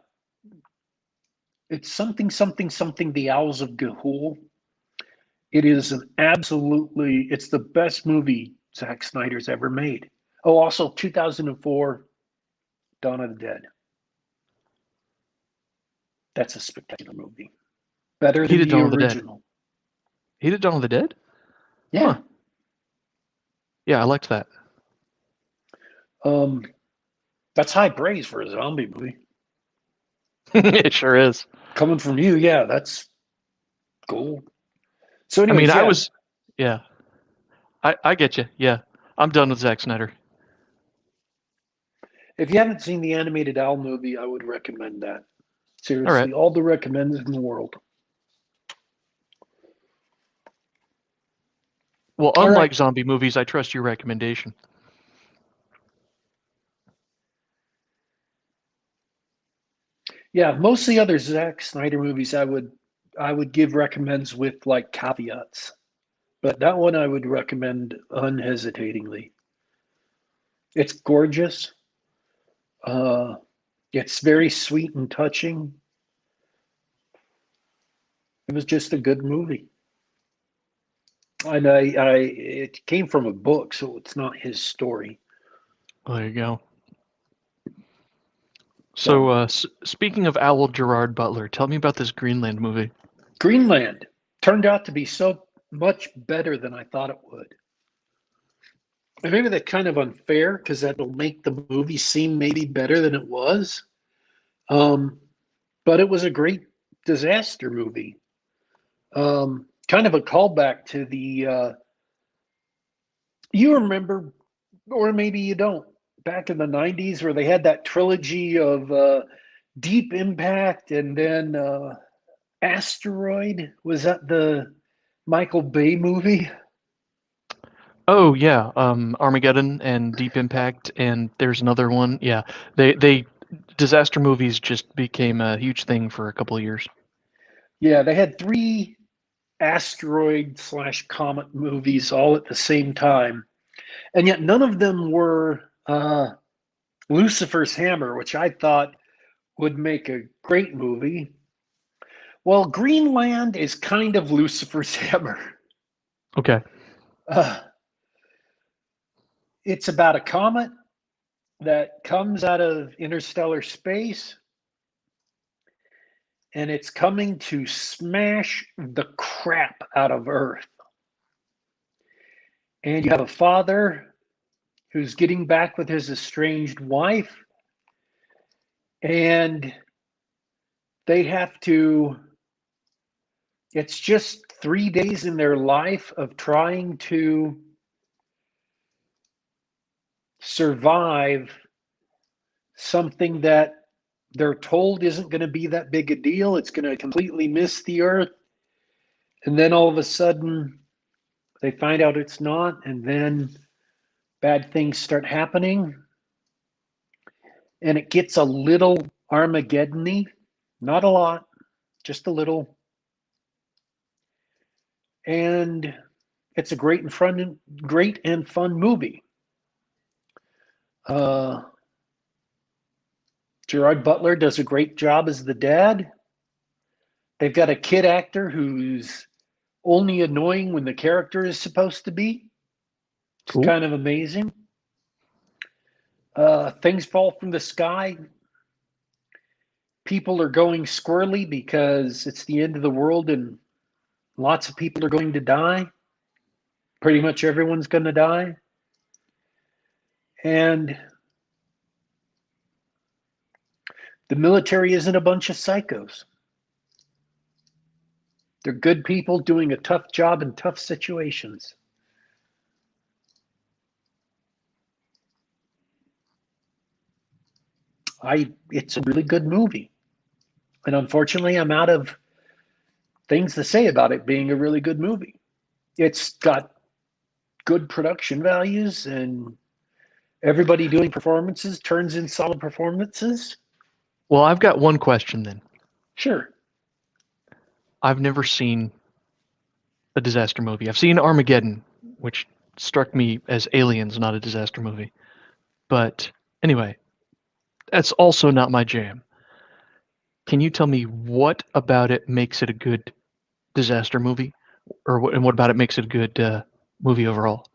it's something. The Owls of Ga'Hoole. It is it's the best movie Zack Snyder's ever made. Oh, also 2004. Dawn of the Dead. That's a spectacular movie. Better He than did the Dawn of the Dead. original. He did Dawn of the Dead? Yeah. Huh. Yeah, I liked that. That's high praise for a zombie movie. It sure is. Coming from you, yeah, that's cool. So, I anyways, mean, yeah. yeah. I get you. Yeah. I'm done with Zack Snyder. If you haven't seen the animated Owl movie, I would recommend that. Seriously, All all the recommends in the world. Well, All unlike right. zombie movies, I trust your recommendation. Yeah, most of the other Zack Snyder movies I would give recommends with like caveats. But that one I would recommend unhesitatingly. It's gorgeous. Uh, it's very sweet and touching. It was just a good movie. And it came from a book, so it's not his story. There you go. So, So, speaking of Owl Gerard Butler, tell me about this Greenland movie. Greenland turned out to be so much better than I thought it would. And maybe that's kind of unfair because that'll make the movie seem maybe better than it was. But it was a great disaster movie. Kind of a callback to the, you remember, or maybe you don't, back in the 90s where they had that trilogy of Deep Impact and then Asteroid. Was that the Michael Bay movie? Oh yeah, Armageddon and Deep Impact, and there's another one. Yeah, they disaster movies just became a huge thing for a couple of years. Yeah, they had three asteroid slash comet movies all at the same time. And yet none of them were Lucifer's Hammer, which I thought would make a great movie. Well, Greenland is kind of Lucifer's Hammer. Okay. Uh, it's about a comet that comes out of interstellar space and it's coming to smash the crap out of Earth. And you have a father who's getting back with his estranged wife, and they have to, it's just 3 days in their life of trying to survive something that they're told isn't going to be that big a deal. It's going to completely miss the earth. And then all of a sudden, they find out it's not. And then bad things start happening. And it gets a little Armageddon-y. Not a lot, just a little. And it's a great and fun movie. Gerard Butler does a great job as the dad. They've got a kid actor who's only annoying when the character is supposed to be. It's Cool. kind of amazing. Things fall from the sky. People are going squirrely because it's the end of the world and lots of people are going to die. Pretty much everyone's going to die. And the military isn't a bunch of psychos. They're good people doing a tough job in tough situations. It's a really good movie. And unfortunately, I'm out of things to say about it being a really good movie. It's got good production values and everybody doing performances turns in solid performances. Well, I've got one question then. Sure. I've never seen a disaster movie. I've seen Armageddon, which struck me as Aliens, not a disaster movie. But anyway, that's also not my jam. Can you tell me what about it makes it a good disaster movie, and what about it makes it a good movie overall?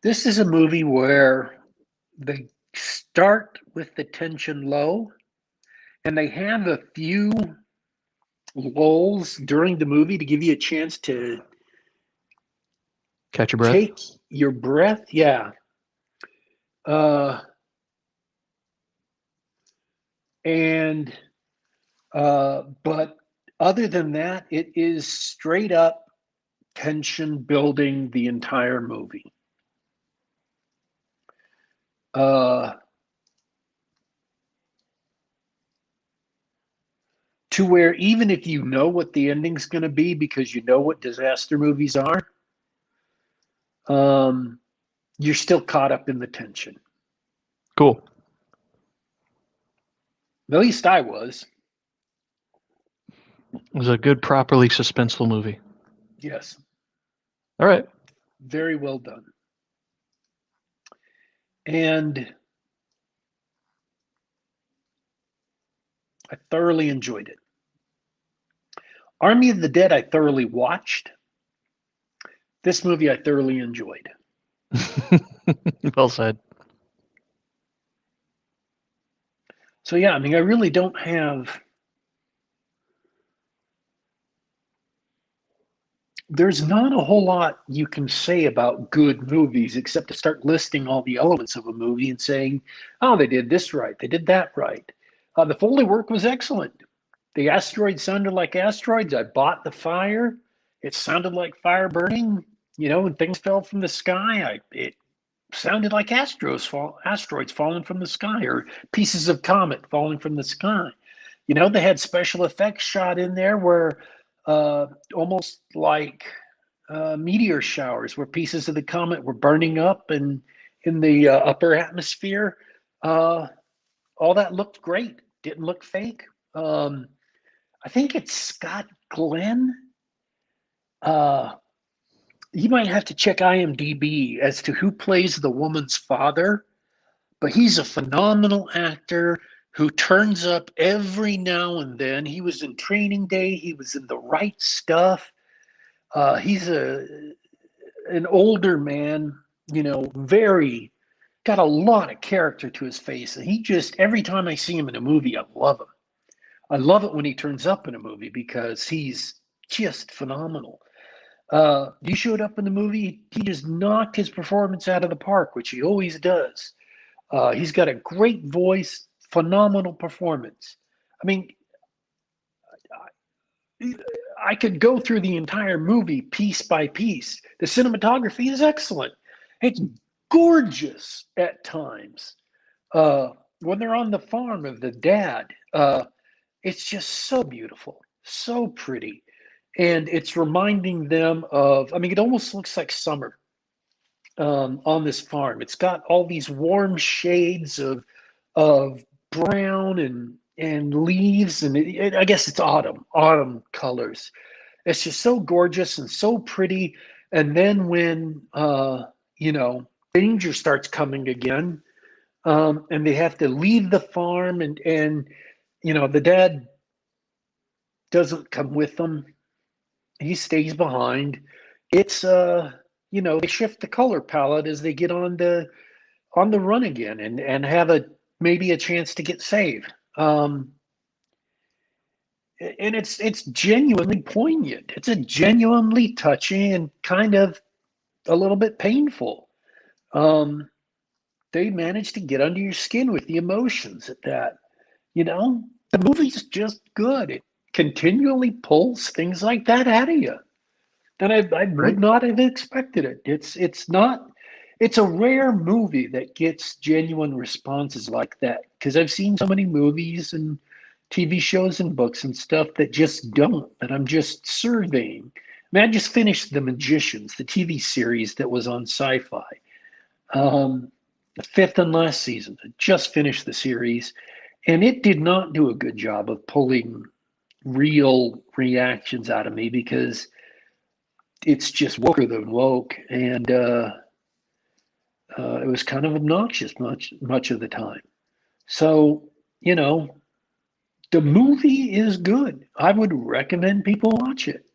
This is a movie where they start with the tension low, and they have a few lulls during the movie to give you a chance to Catch your breath. take your breath. Yeah. And but other than that, it is straight up tension building the entire movie. To where even if you know what the ending's going to be because you know what disaster movies are, you're still caught up in the tension. Cool. At least I was. It was a good, properly suspenseful movie. Yes. All right. Very well done. And I thoroughly enjoyed it. Army of the Dead, I thoroughly watched. This movie, I thoroughly enjoyed. Well said. So, yeah, I mean, I really don't have. There's not a whole lot you can say about good movies except to start listing all the elements of a movie and saying, oh, they did this right, they did that right. The Foley work was excellent. The asteroids sounded like asteroids. I bought the fire. It sounded like fire burning. When things fell from the sky, it sounded like asteroids falling from the sky or pieces of comet falling from the sky. They had special effects shot in there where almost like meteor showers where pieces of the comet were burning up and in the upper atmosphere. All that looked great. Didn't look fake. I think it's Scott Glenn. You might have to check IMDb as to who plays the woman's father, but he's a phenomenal actor who turns up every now and then. He was in Training Day. He was in The Right Stuff. He's an older man, very got a lot of character to his face. And he just, every time I see him in a movie, I love him. I love it when he turns up in a movie because he's just phenomenal. He showed up in the movie. He just knocked his performance out of the park, which he always does. He's got a great voice, phenomenal performance. I mean, I could go through the entire movie piece by piece. The cinematography is excellent. It's gorgeous at times. When they're on the farm of the dad, it's just so beautiful, so pretty. And it's reminding them of, I mean, it almost looks like summer on this farm. It's got all these warm shades of brown and leaves, and I guess it's autumn colors. It's just so gorgeous and so pretty. And then when danger starts coming again, and they have to leave the farm, and the dad doesn't come with them. He stays behind. It's they shift the color palette as they get on the run again and have maybe a chance to get saved. And it's genuinely poignant. It's a genuinely touching and kind of a little bit painful. They managed to get under your skin with the emotions at that. The movie's just good. It continually pulls things like that out of you. And I would not have expected it. It's a rare movie that gets genuine responses like that, because I've seen so many movies and TV shows and books and stuff that just don't, that I'm just surveying. I mean, I just finished The Magicians, the TV series that was on Sci-Fi. The fifth and last season. I just finished the series, and it did not do a good job of pulling real reactions out of me because it's just woker than woke, and it was kind of obnoxious much of the time. So, the movie is good. I would recommend people watch it.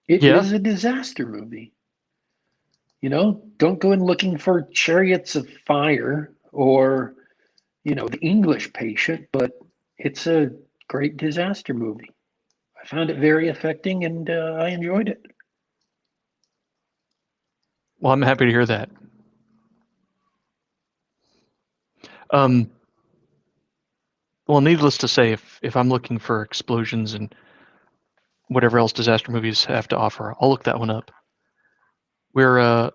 It is a disaster movie. Don't go in looking for Chariots of Fire or, The English Patient, but it's a great disaster movie. I found it very affecting and I enjoyed it. Well, I'm happy to hear that. Well, needless to say, if I'm looking for explosions and whatever else disaster movies have to offer, I'll look that one up. We're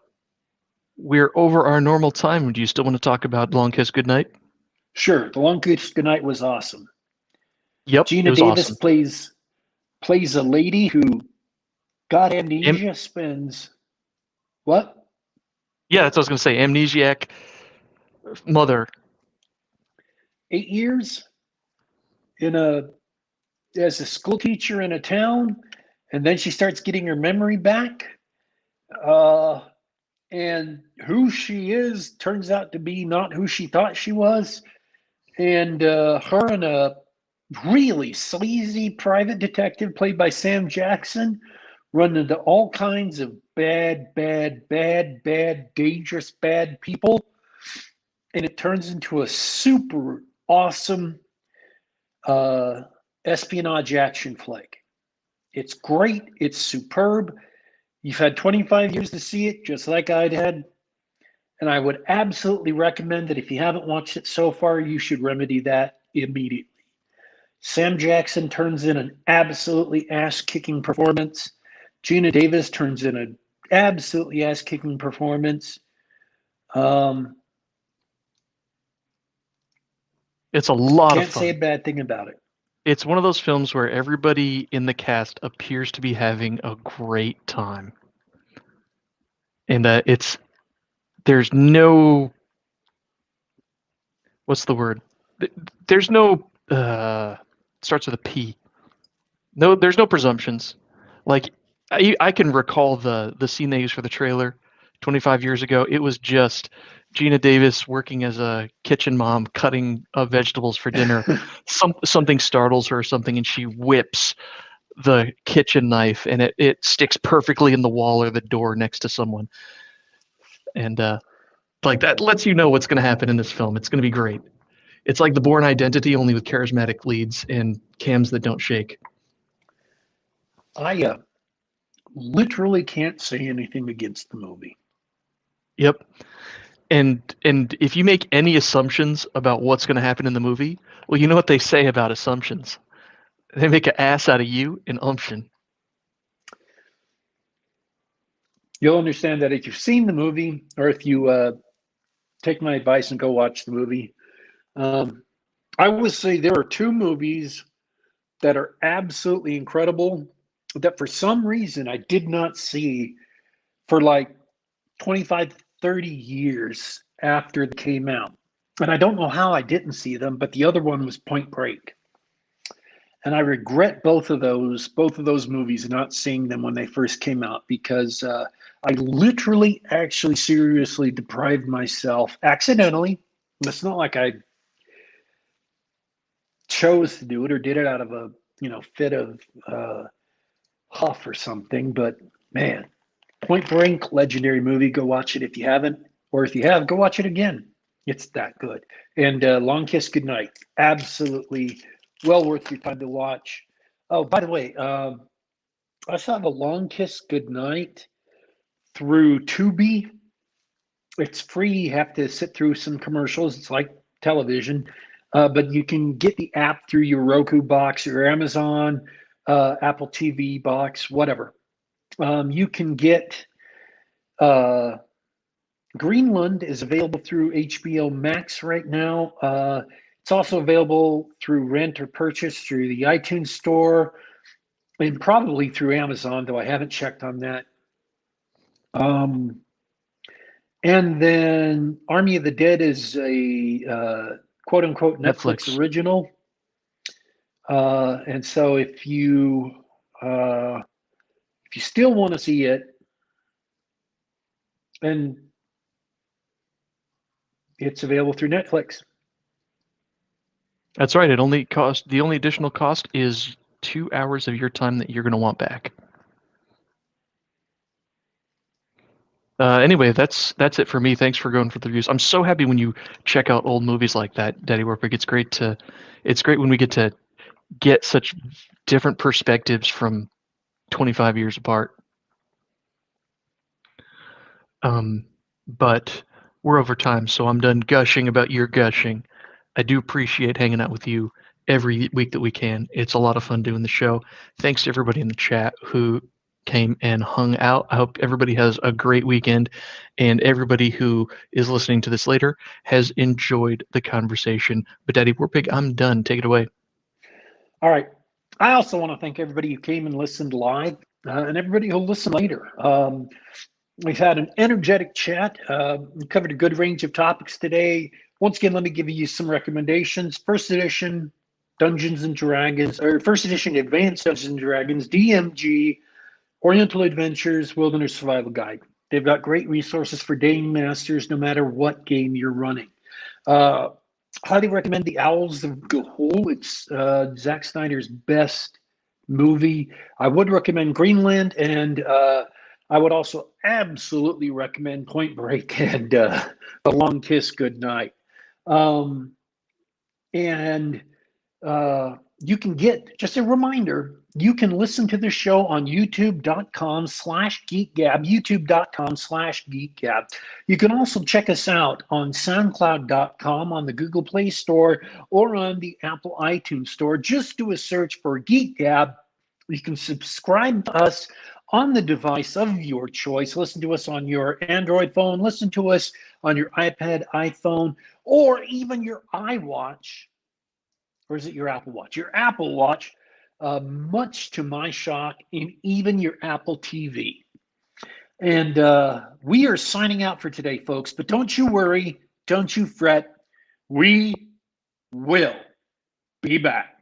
over our normal time. Do you still want to talk about Long Kiss Goodnight? Sure, The Long Kiss Goodnight was awesome. Yep, Gina it was Davis awesome. plays a lady who got amnesia, spends what? Yeah, that's what I was going to say. Amnesiac mother. 8 years as a school teacher in a town, and then she starts getting her memory back. And who she is turns out to be not who she thought she was. And her and a really sleazy private detective played by Sam Jackson run into all kinds of bad, dangerous, bad people. And it turns into a super awesome espionage action flick. It's great. It's superb. You've had 25 years to see it, just like I'd had. And I would absolutely recommend that if you haven't watched it so far, you should remedy that immediately. Sam Jackson turns in an absolutely ass-kicking performance. Gina Davis turns in an absolutely ass-kicking performance. It's a lot of Can't fun. say a bad thing about it. It's one of those films where everybody in the cast appears to be having a great time. And there's no, what's the word? There's no, starts with a P. No, there's no presumptions. Like, I can recall the scene they used for the trailer 25 years ago. It was just Gina Davis working as a kitchen mom, cutting vegetables for dinner. Something startles her or something, and she whips the kitchen knife, and it sticks perfectly in the wall or the door next to someone. And like that lets you know what's going to happen in this film. It's going to be great. It's like The Bourne Identity, only with charismatic leads and cams that don't shake. I literally can't say anything against the movie. Yep. And if you make any assumptions about what's going to happen in the movie, well, you know what they say about assumptions. They make an ass out of you and umption. You'll understand that if you've seen the movie, or if you take my advice and go watch the movie. I would say there are two movies that are absolutely incredible that for some reason I did not see for like 25, 30 years after they came out. And I don't know how I didn't see them, but the other one was Point Break. And I regret both of those movies not seeing them when they first came out because I literally, actually, seriously deprived myself accidentally. It's not like I chose to do it or did it out of a fit of huff or something. But man, Point Blank, legendary movie. Go watch it if you haven't, or if you have, go watch it again. It's that good. And Long Kiss Goodnight, absolutely well worth your time to watch. Oh, by the way, I saw The Long Kiss Goodnight through Tubi. It's free. You have to sit through some commercials. It's like television, but you can get the app through your Roku box, your Amazon, Apple TV box, whatever. You can get Greenland is available through HBO Max right now. It's also available through rent or purchase through the iTunes Store and probably through Amazon, though I haven't checked on that. And then Army of the Dead is a quote unquote Netflix original. And so if you still want to see it, and it's available through Netflix. That's right. The only additional cost is 2 hours of your time that you're going to want back. Anyway, that's it for me. Thanks for going for the reviews. I'm so happy when you check out old movies like that, Daddy Warpig. It's great when we get such different perspectives from 25 years apart. But we're over time, so I'm done gushing about your gushing. I do appreciate hanging out with you every week that we can. It's a lot of fun doing the show. Thanks to everybody in the chat who came and hung out. I hope everybody has a great weekend, and everybody who is listening to this later has enjoyed the conversation. But Daddy Warpig, I'm done. Take it away. All right. I also want to thank everybody who came and listened live, and everybody who'll listen later. We've had an energetic chat. We covered a good range of topics today. Once again, let me give you some recommendations. First edition Dungeons and Dragons, or first edition Advanced Dungeons and Dragons, DMG, Oriental Adventures, Wilderness Survival Guide. They've got great resources for game masters, no matter what game you're running. Highly recommend The Owls of Ga'Hoole. It's Zack Snyder's best movie. I would recommend Greenland, and I would also absolutely recommend Point Break and The Long Kiss Goodnight. You can get, just a reminder, you can listen to the show on youtube.com/geekgab, youtube.com/geekgab. You can also check us out on soundcloud.com, on the Google Play Store, or on the Apple iTunes Store. Just do a search for Geek Gab. You can subscribe to us on the device of your choice. Listen to us on your Android phone, listen to us on your iPad, iPhone, or even your iWatch. Or is it your Apple Watch? Your Apple Watch, much to my shock, and even your Apple TV. And we are signing out for today, folks. But don't you worry. Don't you fret. We will be back.